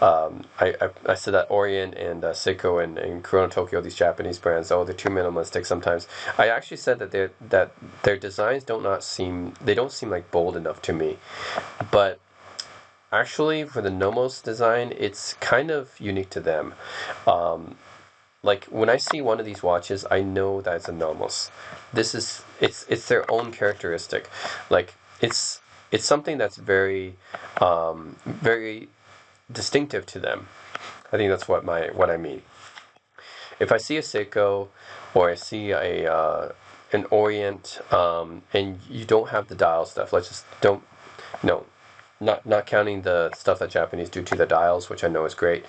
that Orient and Seiko and Chrono Tokyo, these Japanese brands, they're too minimalistic sometimes. I actually said that their designs don't seem like bold enough to me, but actually, for the Nomos design, it's kind of unique to them. Like when I see one of these watches, I know that it's a Nomos. It's their own characteristic. Like it's something that's very distinctive to them. I think that's what I mean. if I see a Seiko or I see a an Orient, and you don't have the dial stuff, let's just don't, no, not counting the stuff that Japanese do to the dials, which I know is great,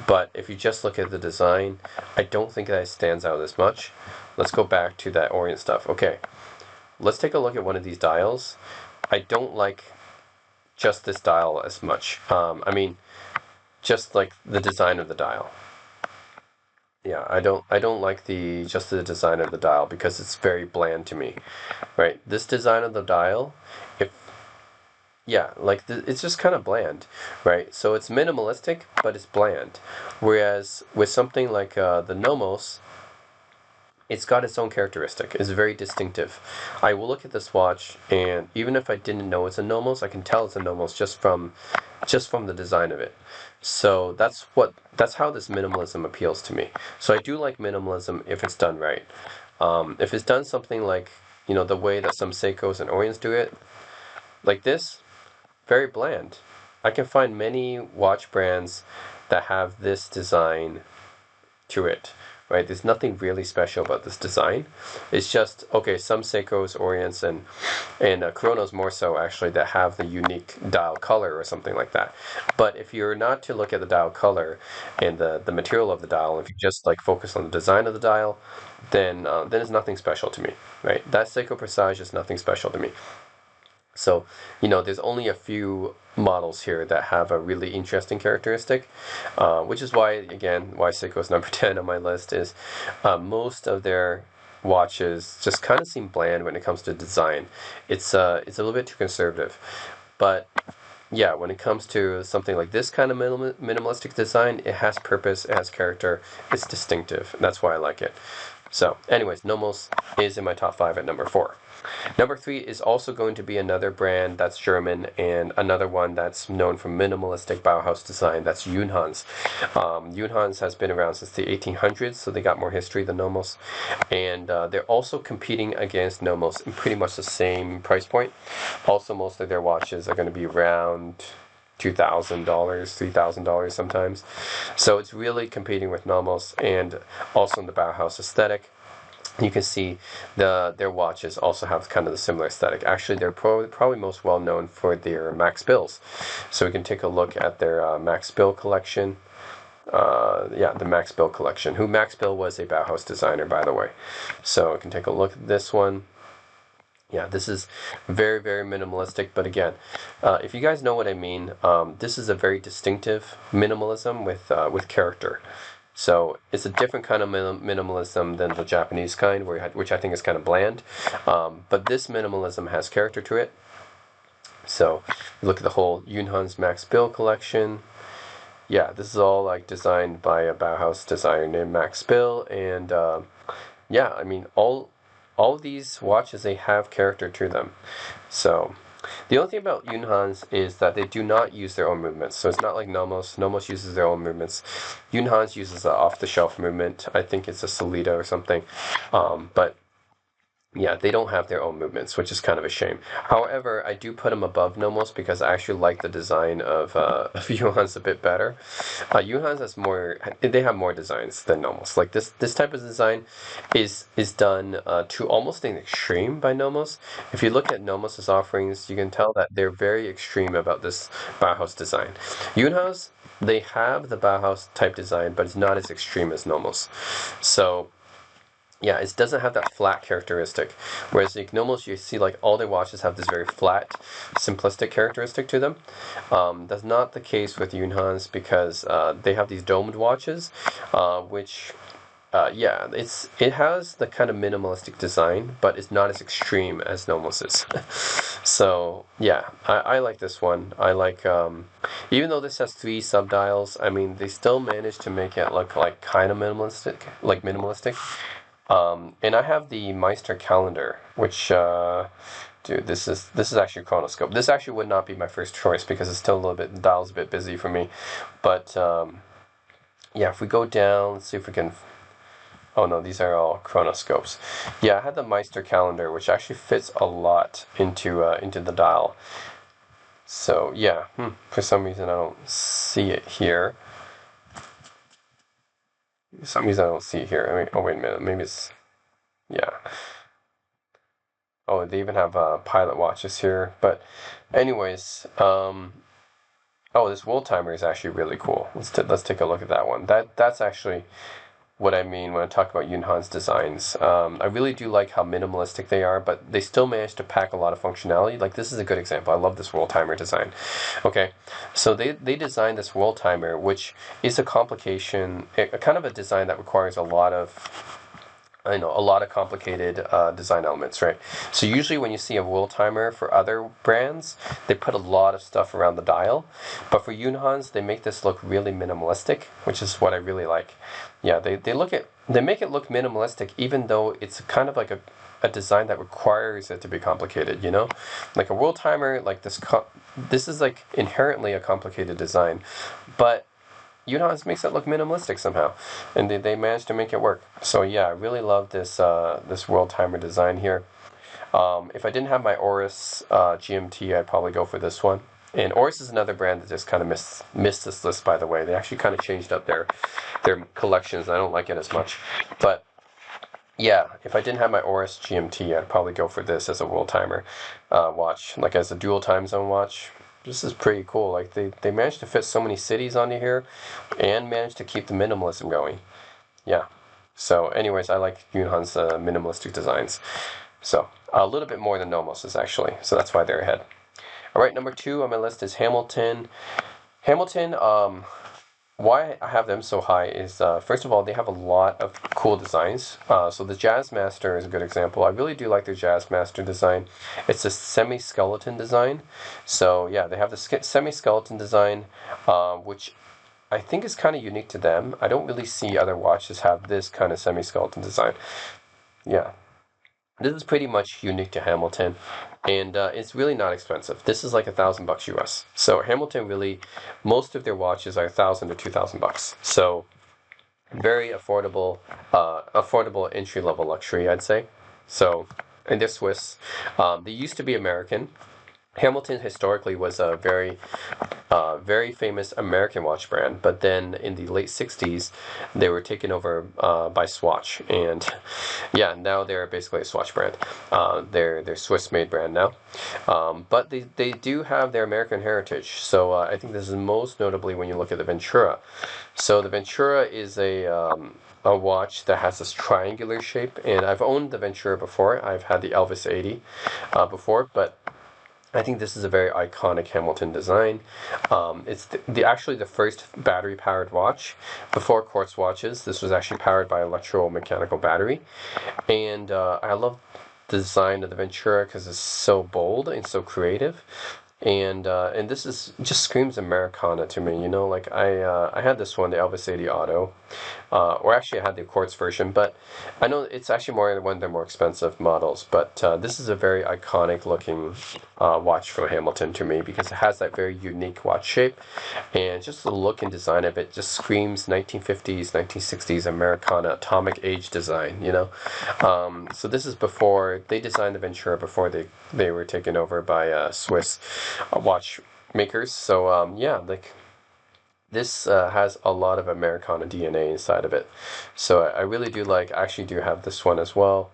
but if you just look at the design, I don't think that it stands out as much. Let's go back to that Orient stuff. Okay, let's take a look at one of these dials. I don't like just this dial as much. I mean, just like the design of the dial. Yeah, I don't like just the design of the dial because it's very bland to me, right? This design of the dial, if yeah, like it's just kind of bland, right? So it's minimalistic, but it's bland. Whereas with something like the Nomos, it's got its own characteristic. It's very distinctive. I will look at this watch, and even if I didn't know it's a Nomos, I can tell it's a Nomos just from the design of it. So that's how this minimalism appeals to me. So I do like minimalism if it's done right. If it's done something like the way that some Seikos and Orients do it, like this, very bland. I can find many watch brands that have this design to it, right? There's nothing really special about this design. It's just, okay, some Seikos, Orients, and Chronos more so actually that have the unique dial color or something like that. But if you're not to look at the dial color and the material of the dial, if you just like focus on the design of the dial, then it's nothing special to me, right? That Seiko Presage is nothing special to me. So, there's only a few models here that have a really interesting characteristic, which is why, again, why Seiko's number 10 on my list is most of their watches just kind of seem bland when it comes to design. It's a little bit too conservative. But yeah, when it comes to something like this kind of minimalistic design, it has purpose, it has character, it's distinctive. And that's why I like it. So, anyways, Nomos is in my top 5 at number 4. Number 3 is also going to be another brand that's German and another one that's known for minimalistic Bauhaus design. That's Junghans. Junghans has been around since the 1800s, so they got more history than Nomos. And they're also competing against Nomos in pretty much the same price point. Also, most of their watches are going to be around $2,000, $3,000 sometimes. So it's really competing with Nomos and also in the Bauhaus aesthetic. You can see their watches also have kind of the similar aesthetic. Actually, they're probably most well known for their Max Bills. So we can take a look at their Max Bill collection. Yeah, the Max Bill collection. Who Max Bill was a Bauhaus designer, by the way. So we can take a look at this one. Yeah, this is very, very minimalistic. But again, if you guys know what I mean, this is a very distinctive minimalism with character. So it's a different kind of minimalism than the Japanese kind, which I think is kind of bland. But this minimalism has character to it. So look at the whole Junghans Max Bill collection. Yeah, this is all like designed by a Bauhaus designer named Max Bill, and yeah, I mean all of these watches, they have character to them. So the only thing about Junghans is that they do not use their own movements. So it's not like Nomos. Nomos uses their own movements. Junghans uses an off-the-shelf movement. I think it's a Solita or something. But yeah, they don't have their own movements, which is kind of a shame. However, I do put them above Nomos because I actually like the design of Junghans a bit better. Junghans has more; they have more designs than Nomos. Like this type of design is done to almost an extreme by Nomos. If you look at Nomos's offerings, you can tell that they're very extreme about this Bauhaus design. Junghans, they have the Bauhaus type design, but it's not as extreme as Nomos. So yeah, it doesn't have that flat characteristic. Whereas the Gnomos, you see like all their watches have this very flat, simplistic characteristic to them. That's not the case with Junghans because they have these domed watches, which yeah, it has the kind of minimalistic design, but it's not as extreme as Nomos is. So yeah, I like this one. I like even though this has 3 subdials, I mean they still managed to make it look like kind of minimalistic, like minimalistic. And I have the Meister calendar, which, dude, this is actually a chronoscope. This actually would not be my first choice because it's still a little bit, the dial's a bit busy for me. But, yeah, if we go down, let's see if we can, oh no, these are all chronoscopes. Yeah, I had the Meister calendar, which actually fits a lot into the dial. So, yeah, for some reason I don't see it here. For some reason I don't see it here. Oh, wait a minute. Maybe it's, yeah. Oh, they even have pilot watches here. But anyways, oh, this world timer is actually really cool. Let's take a look at that one. That's actually what I mean when I talk about Yunhan's designs. I really do like how minimalistic they are, but they still manage to pack a lot of functionality. Like this is a good example. I love this world timer design. Okay, so they designed this world timer, which is a complication, a kind of a design that requires a lot of, I know, a lot of complicated design elements, right? So usually when you see a world timer for other brands, they put a lot of stuff around the dial. But for Yunhan's, they make this look really minimalistic, which is what I really like. Yeah, they make it look minimalistic even though it's kind of like a design that requires it to be complicated, you know? Like a world timer, like this is like inherently a complicated design, but Yunhan's makes it look minimalistic somehow, and they managed to make it work. So yeah, I really love this world timer design here. If I didn't have my Oris GMT, I'd probably go for this one. And Oris is another brand that just kind of missed this list, by the way. They actually kind of changed up their collections. I don't like it as much, but yeah, if I didn't have my Oris GMT, I'd probably go for this as a world timer watch, like as a dual time zone watch. This is pretty cool. Like they managed to fit so many cities onto here and managed to keep the minimalism going. Yeah. So anyways, I like Yunhan's minimalistic designs. So a little bit more than Nomos's actually. So that's why they're ahead. All right, number 2 on my list is Hamilton. Hamilton, why I have them so high is, first of all, they have a lot of cool designs. So the Jazzmaster is a good example. I really do like their Jazzmaster design. It's a semi-skeleton design. So yeah, they have the semi-skeleton design, which I think is kind of unique to them. I don't really see other watches have this kind of semi-skeleton design. Yeah. This is pretty much unique to Hamilton, and it's really not expensive. This is like $1,000 US. So Hamilton really, most of their watches are 1,000 to 2,000 bucks. So very affordable, affordable entry level luxury, I'd say. So, and they're Swiss. They used to be American. Hamilton historically was a very famous American watch brand, but then in the late 60s, they were taken over by Swatch, and yeah, now they're basically a Swatch brand. They're Swiss-made brand now, but they do have their American heritage. So I think this is most notably when you look at the Ventura. So the Ventura is a watch that has this triangular shape, and I've owned the Ventura before. I've had the Elvis 80 before, but I think this is a very iconic Hamilton design. It's actually the first battery-powered watch. Before quartz watches, this was actually powered by electromechanical battery. And I love the design of the Ventura because it's so bold and so creative. And this is just screams Americana to me, you know. Like I had this one, the Elvis 80 Auto, or actually I had the quartz version, but I know it's actually one of their more expensive models. But this is a very iconic looking watch from Hamilton to me because it has that very unique watch shape, and just the look and design of it just screams 1950s, 1960s Americana atomic age design, you know. So this is before they designed the Ventura, before they were taken over by Swiss watchmakers. So yeah, like this has a lot of Americana DNA inside of it. So I really do like. I actually do have this one as well.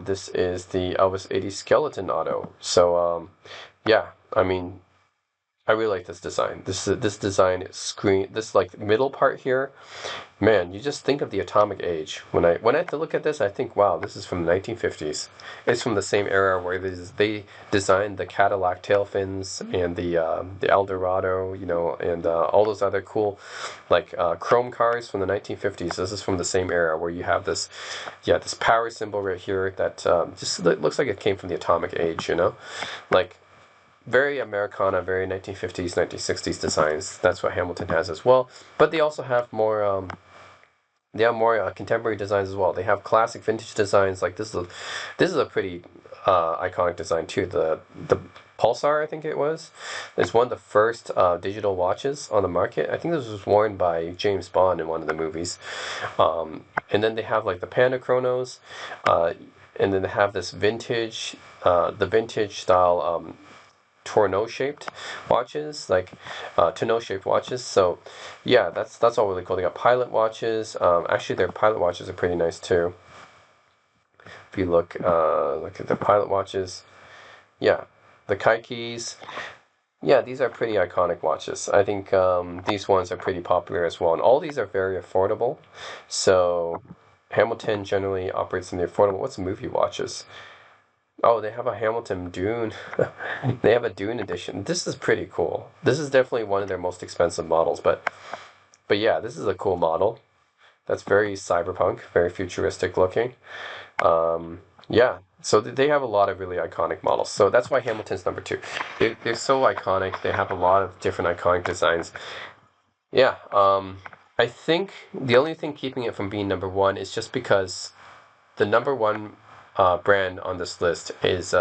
This is the Elvis 80 Skeleton Auto. So yeah, I mean, I really like this design. This design is this like middle part here. Man, you just think of the atomic age. When I look at this, I think, wow, this is from the 1950s. It's from the same era where they designed the Cadillac tail fins and the Eldorado, you know, and all those other cool like chrome cars from the 1950s. This is from the same era where you have this, yeah, this power symbol right here that just looks like it came from the atomic age, you know, like very Americana, very 1950s, 1960s designs. That's what Hamilton has as well. But they also have more. They have more contemporary designs as well. They have classic vintage designs. Like this is a pretty iconic design too. The Pulsar, I think it was, is one of the first digital watches on the market. I think this was worn by James Bond in one of the movies. And then they have like the Panda Chronos, and then they have this vintage, the vintage style tonneau shaped watches, like tonneau shaped watches. So yeah, that's all really cool. They got pilot watches. Actually, their pilot watches are pretty nice too. If you look at the pilot watches, yeah, the Kaikis. Yeah, these are pretty iconic watches. I think these ones are pretty popular as well, and all these are very affordable. So Hamilton generally operates in the affordable. What's movie watches? Oh, they have a Hamilton Dune. They have a Dune edition. This is pretty cool. This is definitely one of their most expensive models, but yeah, this is a cool model. That's very cyberpunk, very futuristic looking. Yeah, so they have a lot of really iconic models. So that's why Hamilton's number two. They're so iconic. They have a lot of different iconic designs. Yeah, I think the only thing keeping it from being number one is just because the number one brand on this list is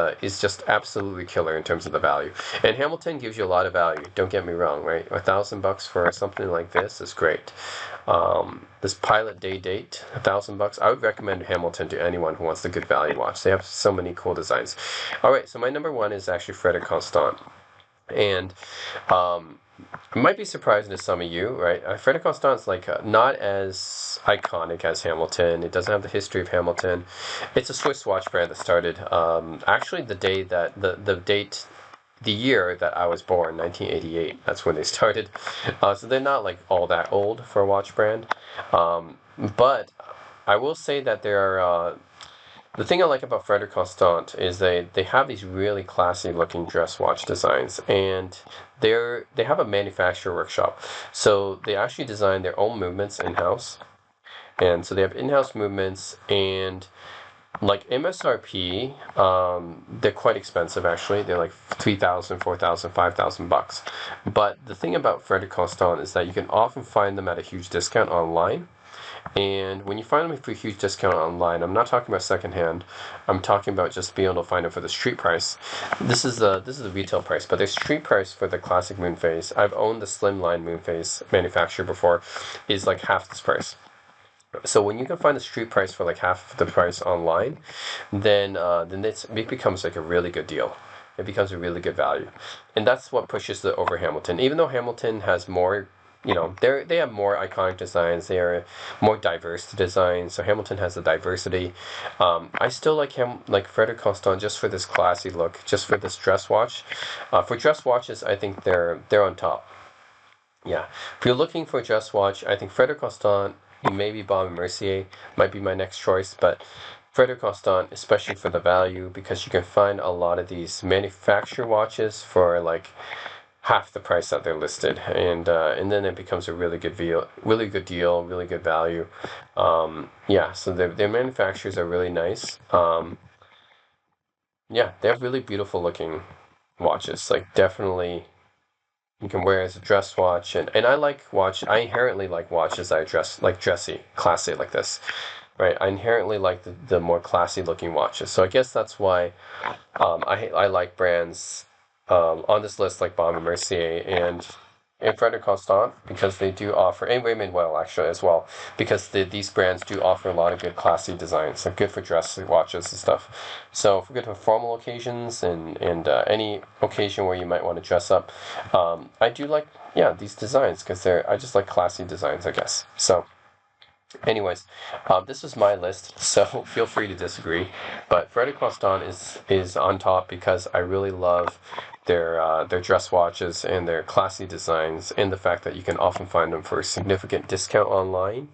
just absolutely killer in terms of the value. And Hamilton gives you a lot of value. Don't get me wrong, right? $1,000 for something like this is great. This Pilot Day Date, $1,000. I would recommend Hamilton to anyone who wants a good value watch. They have so many cool designs. All right, so my number one is actually Frederic Constant, and it might be surprising to some of you, right? Frederic Constant's like not as iconic as Hamilton. It doesn't have the history of Hamilton. It's a Swiss watch brand that started actually the day that the date, the year that I was born, 1988. That's when they started. So they're not like all that old for a watch brand. But I will say that they're the thing I like about Frederic Constant is they have these really classy looking dress watch designs, and they have a manufacturer workshop, so they actually design their own movements in house, and so they have in house movements and like MSRP. They're quite expensive actually. They're like 3,000, 4,000, 5,000 bucks. But the thing about Frederic Constant is that you can often find them at a huge discount online. And when you find them for a huge discount online, I'm not talking about secondhand. I'm talking about just being able to find them for the street price. This is the retail price, but the street price for the classic Moonphase, I've owned the slimline Moonphase manufacturer before, is like half this price. So when you can find the street price for like half the price online, then it becomes like a really good deal. It becomes a really good value, and that's what pushes the over Hamilton. Even though Hamilton has more, they have more iconic designs. They are more diverse designs. So Hamilton has the diversity. I still like him, like Frederic Constant, just for this classy look, just for this dress watch. For dress watches, I think they're on top. Yeah, if you're looking for a dress watch, I think Frederic Constant, maybe Baume & Mercier might be my next choice, but Frederic Constant, especially for the value, because you can find a lot of these manufacturer watches for like half the price that they're listed, and then it becomes a really good deal, really good value. Yeah, so their manufacturers are really nice. Yeah, they have really beautiful looking watches. Like definitely you can wear as a dress watch, and I like watch. I inherently like watches that are dressy, classy like this, right? I inherently like the more classy looking watches. So I guess that's why I like brands on this list like Baume & Mercier and Frederic Constant, because they do offer, and Raymond Well actually as well, because these brands do offer a lot of good classy designs. They're good for dress watches and stuff. So if we're good for formal occasions and any occasion where you might want to dress up, I do like, yeah, these designs, because I just like classy designs, I guess. So anyways, this was my list, so feel free to disagree. But Frederic Constant is on top because I really love their dress watches and their classy designs, and the fact that you can often find them for a significant discount online,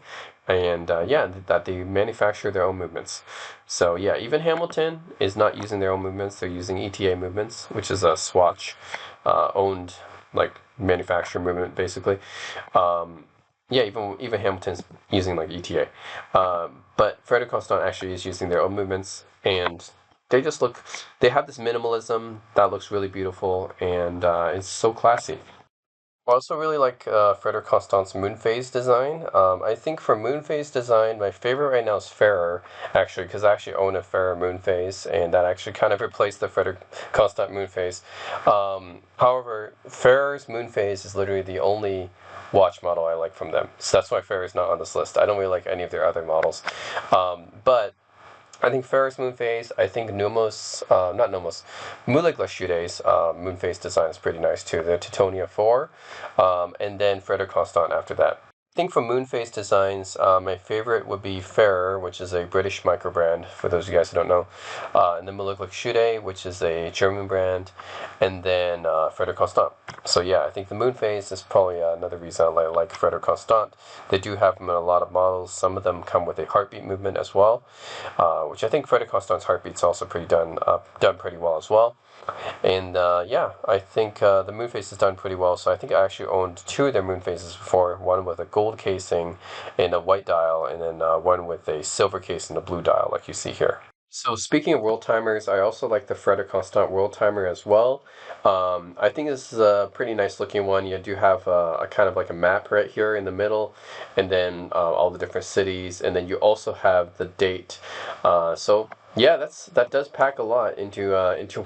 and yeah, that they manufacture their own movements. So yeah, even Hamilton is not using their own movements; they're using ETA movements, which is a Swatch owned like manufacturer movement basically. Yeah, even Hamilton's using like ETA, but Frederic Constant actually is using their own movements, and they just look. They have this minimalism that looks really beautiful, and it's so classy. I also really like Frederic Constant's Moonphase design. I think for Moonphase design, my favorite right now is Ferrer, actually, because I actually own a Ferrer Moonphase, and that actually kind of replaced the Frederic Constant Moonphase. However, Ferrer's Moonphase is literally the only watch model I like from them, so that's why Ferrer's not on this list. I don't really like any of their other models, but I think Ferris moon phase. I think Numos, not Numos, Mulik Lashude's moon phase design is pretty nice too. The Teutonia 4, and then Freder Constant after that. I think for moon phase designs, my favorite would be Ferrer, which is a British micro brand, for those of you guys who don't know, and then Mulik Lashude, which is a German brand, and then Freder Constant. So yeah, I think the moon phase is probably another reason I like Freder Constant. They do have them in a lot of models. Some of them come with a heartbeat movement as well, which I think Freder Constant's heartbeat's also done pretty well as well. And yeah, I think the moon phase is done pretty well. So I think I actually owned two of their moon phases before. One with a gold casing and a white dial, and then one with a silver case and a blue dial, like you see here. So speaking of world timers, I also like the Freder Constant world timer as well. I think this is a pretty nice looking one. You do have a kind of like a map right here in the middle, and then all the different cities, and then you also have the date. So yeah, that does pack a lot into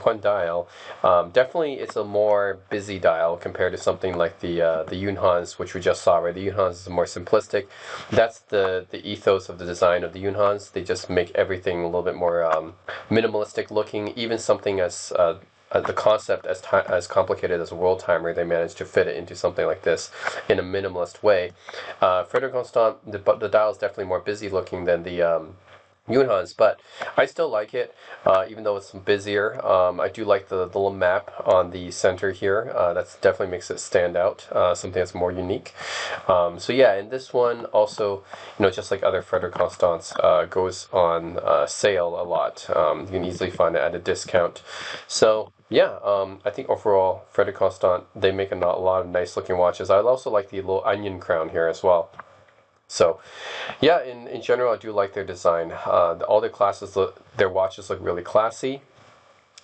one dial. Definitely, it's a more busy dial compared to something like the Yunhans, which we just saw. Right, the Yunhans is more simplistic. That's the ethos of the design of the Yunhans. They just make everything a little bit more minimalistic looking. Even something as the concept as complicated as a world timer, they managed to fit it into something like this in a minimalist way. Freder Constant, the dial is definitely more busy looking than the Yunhans, but I still like it, even though it's busier. I do like the little map on the center here. That definitely makes it stand out, something that's more unique. So yeah, and this one also, just like other Freder Constants, goes on sale a lot. You can easily find it at a discount. So yeah, I think overall, Freder Constant, they make a lot of nice looking watches. I also like the little onion crown here as well. So, yeah, in general, I do like their design. All their their watches look really classy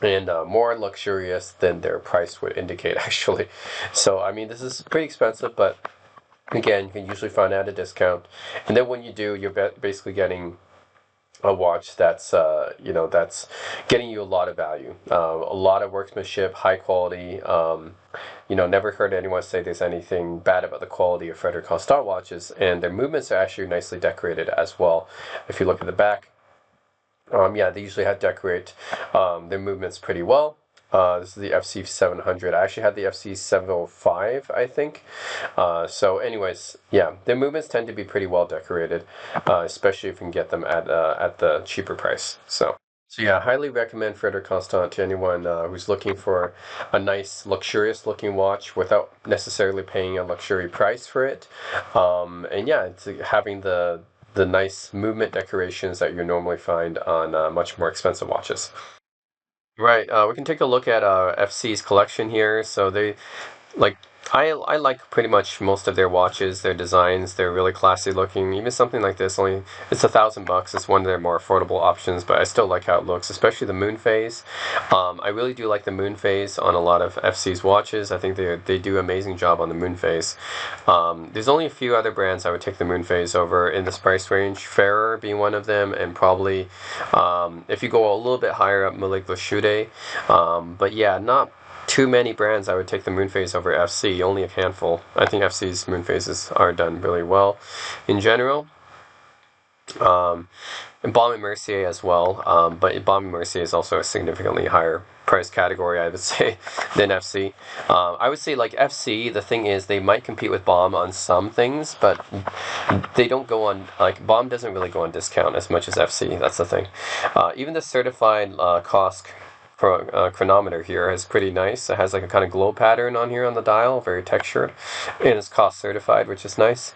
and more luxurious than their price would indicate, actually. So, I mean, this is pretty expensive, but again, you can usually find it at a discount. And then when you do, you're basically getting a watch that's getting you a lot of value, a lot of workmanship, high quality. Never heard anyone say there's anything bad about the quality of Freder Constant watches, and their movements are actually nicely decorated as well. If you look at the back, yeah, they usually have decorate their movements pretty well. This is the FC 700. I actually had the FC 705, I think. So anyways, yeah, their movements tend to be pretty well decorated, especially if you can get them at the cheaper price. So yeah, I highly recommend Freder Constant to anyone who's looking for a nice, luxurious looking watch without necessarily paying a luxury price for it. And yeah, it's having the nice movement decorations that you normally find on much more expensive watches. Right. We can take a look at FC's collection here. So they like I like pretty much most of their watches, their designs. They're really classy looking. Even something like this, only it's $1,000. It's one of their more affordable options, but I still like how it looks, especially the moon phase. I really do like the moon phase on a lot of FC's watches. I think they do an amazing job on the moon phase. There's only a few other brands I would take the moon phase over in this price range. Ferrer being one of them, and probably if you go a little bit higher up, Mulik Lashude. But yeah, not too many brands I would take the moon phase over FC, only a handful. I think FC's moon phases are done really well in general. And Baume & Mercier as well, but Baume & Mercier is also a significantly higher price category, I would say, than FC. I would say like FC, the thing is they might compete with Baume on some things, but they don't go on, like Baume doesn't really go on discount as much as FC, that's the thing. Even the certified COSC chronometer here is pretty nice. It has like a kind of glow pattern on here on the dial, very textured, and it's COSC certified, which is nice.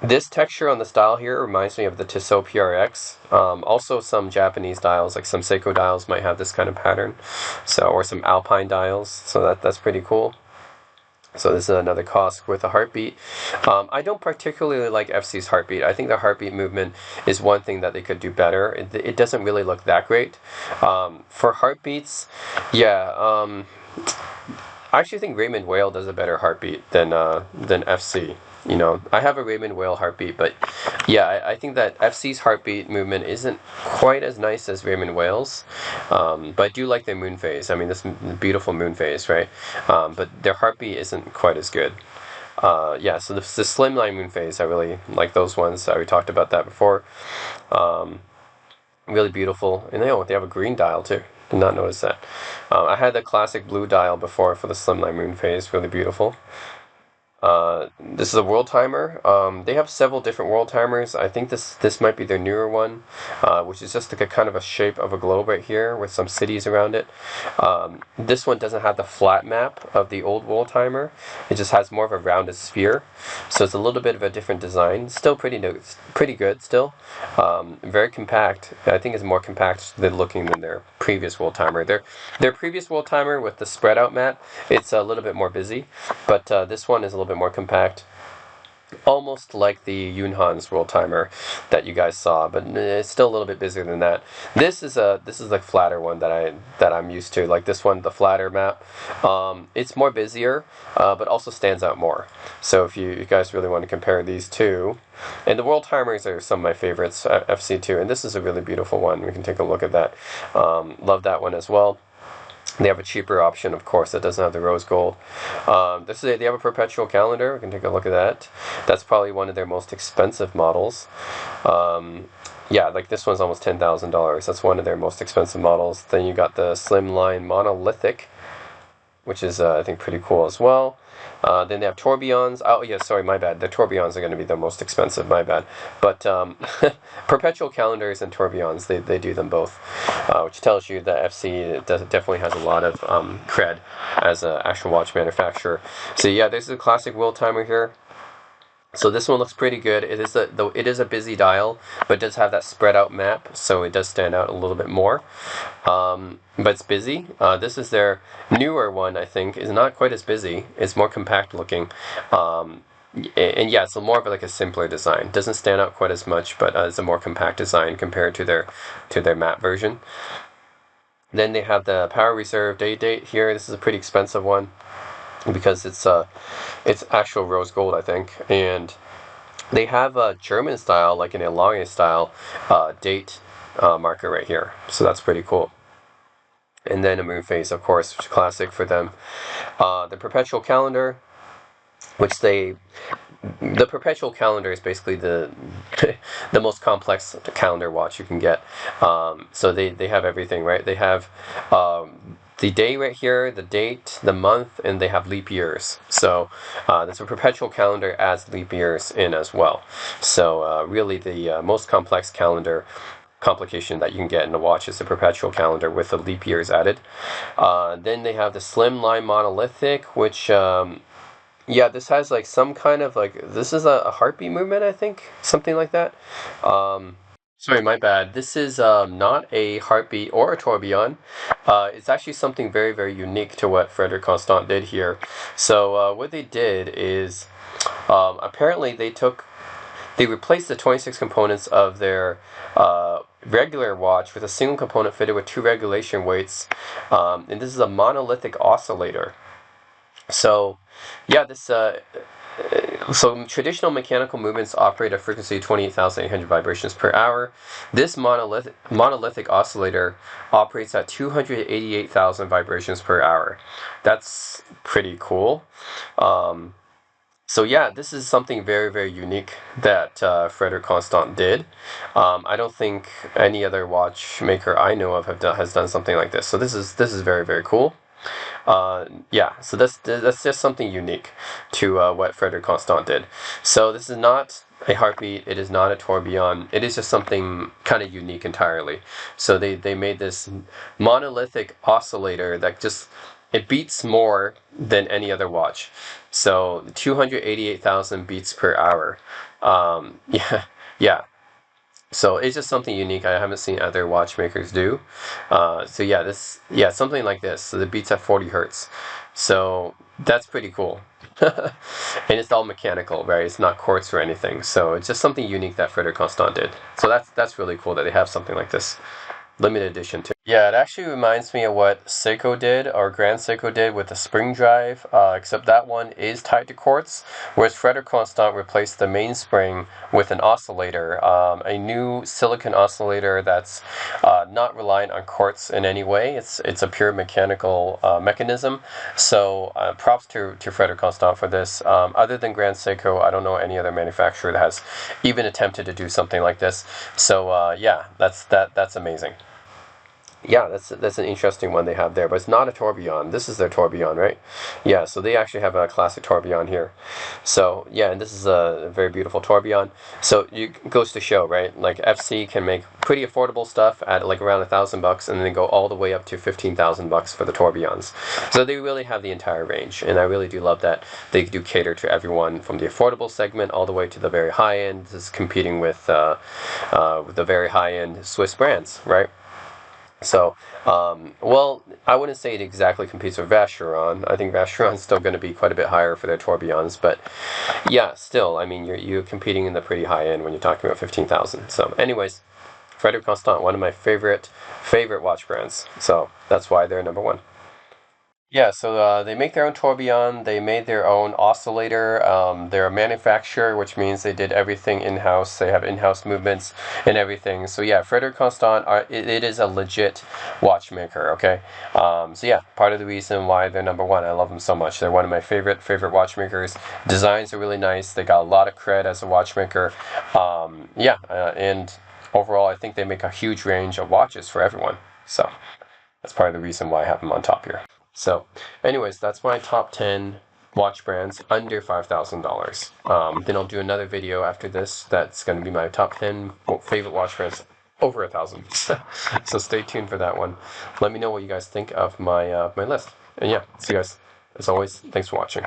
This texture on this dial here reminds me of the Tissot PRX. Also some Japanese dials, like some Seiko dials, might have this kind of pattern. Or some Alpine dials. So that's pretty cool. So this is another COSC with a heartbeat. I don't particularly like FC's heartbeat. I think the heartbeat movement is one thing that they could do better. It doesn't really look that great. For heartbeats, yeah, I actually think Raymond Whale does a better heartbeat than FC. I have a Raymond Whale heartbeat, but yeah, I think that FC's heartbeat movement isn't quite as nice as Raymond Whale's, but I do like their moon phase. I mean, this beautiful moon phase, right? But their heartbeat isn't quite as good. Yeah, so the slimline moon phase, I really like those ones. We talked about that before. Really beautiful. And they have a green dial too. Did not notice that. I had the classic blue dial before for the Slimline moon phase. Really beautiful. This is a world timer. They have several different world timers. I think this might be their newer one, which is just like a kind of a shape of a globe right here with some cities around it. This one doesn't have the flat map of the old world timer. It just has more of a rounded sphere, so it's a little bit of a different design. Still pretty good still. Very compact. I think it's more compact looking than their previous world timer. Their previous world timer with the spread out map, it's a little bit more busy, but this one is a little bit more compact, almost like the Yunhan's world timer that you guys saw, but it's still a little bit busier than that. This is the flatter one that I'm used to. Like this one, the flatter map. It's more busier, but also stands out more. So if you guys really want to compare these two, and the world timers are some of my favorites, FC2, and this is a really beautiful one. We can take a look at that. Love that one as well. They have a cheaper option, of course, that doesn't have the rose gold. They have a perpetual calendar. We can take a look at that. That's probably one of their most expensive models. Yeah, like this one's almost $10,000. That's one of their most expensive models. Then you got the Slimline monolithic, which is I think pretty cool as well. Then they have tourbillons. Oh yeah, sorry, my bad. The tourbillons are going to be the most expensive. My bad. But perpetual calendars and tourbillons, they do them both, which tells you that FC definitely has a lot of cred as an actual watch manufacturer. So yeah, this is a classic world timer here. So this one looks pretty good. It is a busy dial, but it does have that spread out map, so it does stand out a little bit more. But it's busy. This is their newer one, I think, is not quite as busy. It's more compact looking. And yeah, it's more of like a simpler design. Doesn't stand out quite as much, but it's a more compact design compared to their map version. Then they have the Power Reserve Day Date here. This is a pretty expensive one, because it's actual rose gold, I think, and they have a German style, like an Elonge style date marker right here, so that's pretty cool. And then a moon phase, of course, which is classic for them. The perpetual calendar, the perpetual calendar is basically the most complex calendar watch you can get. So they have everything, right? They have the day right here, the date, the month, and they have leap years. So there's a perpetual calendar adds leap years in as well. So really the most complex calendar complication that you can get in a watch is a perpetual calendar with the leap years added. Then they have the Slimline monolithic, which yeah, this has like some kind of this is a heartbeat movement, I think, something like that. Sorry, my bad. This is not a heartbeat or a tourbillon. It's actually something very, very unique to what Frederic Constant did here. So what they did is apparently they replaced the 26 components of their regular watch with a single component fitted with 2 regulation weights, and this is a monolithic oscillator. So yeah, so traditional mechanical movements operate at a frequency of 28,800 vibrations per hour. This monolithic oscillator operates at 288,000 vibrations per hour. That's pretty cool. So yeah, this is something very, very unique that Frederic Constant did. I don't think any other watchmaker I know of has done something like this. So this is very, very cool. Yeah, so that's just something unique to what Frederic Constant did. So this is not a heartbeat, it is not a tourbillon, it is just something kind of unique entirely. So they made this monolithic oscillator that it beats more than any other watch. So 288,000 beats per hour. Yeah. So it's just something unique I haven't seen other watchmakers do. So yeah, something like this. So the beats at 40 hertz. So that's pretty cool. And it's all mechanical, right? It's not quartz or anything. So it's just something unique that Frederic Constant did. So that's really cool that they have something like this. Limited edition too. Yeah, it actually reminds me of what Seiko did, or Grand Seiko did with the spring drive, except that one is tied to quartz, whereas Frederic Constant replaced the mainspring with an oscillator, a new silicon oscillator that's not reliant on quartz in any way. It's a pure mechanical mechanism. So props to Frederic Constant for this. Other than Grand Seiko, I don't know any other manufacturer that has even attempted to do something like this. So yeah, that's amazing. Yeah, that's an interesting one they have there, but it's not a tourbillon. This is their tourbillon, right? Yeah, so they actually have a classic tourbillon here. So yeah, and this is a very beautiful tourbillon. So it goes to show, right? Like FC can make pretty affordable stuff at like around $1,000, and then go all the way up to $15,000 for the tourbillons. So they really have the entire range, and I really do love that they do cater to everyone from the affordable segment all the way to the very high end. This is competing with the very high end Swiss brands, right? So, well, I wouldn't say it exactly competes with Vacheron. I think Vacheron's still going to be quite a bit higher for their tourbillons, but yeah, still, I mean, you're competing in the pretty high end when you're talking about 15,000. So, anyways, Frederic Constant, one of my favorite watch brands. So that's why they're number one. Yeah, so they make their own tourbillon. They made their own oscillator. They're a manufacturer, which means they did everything in-house. They have in-house movements and everything. So yeah, Frederic Constant, it is a legit watchmaker. Okay, so yeah, part of the reason why they're number one. I love them so much. They're one of my favorite watchmakers. Designs are really nice. They got a lot of cred as a watchmaker. Yeah, and overall, I think they make a huge range of watches for everyone. So that's part of the reason why I have them on top here. So, anyways, that's my top 10 watch brands under $5,000. Then I'll do another video after this that's going to be my top 10 favorite watch brands over 1,000. So stay tuned for that one. Let me know what you guys think of my list. And yeah, see you guys. As always, thanks for watching.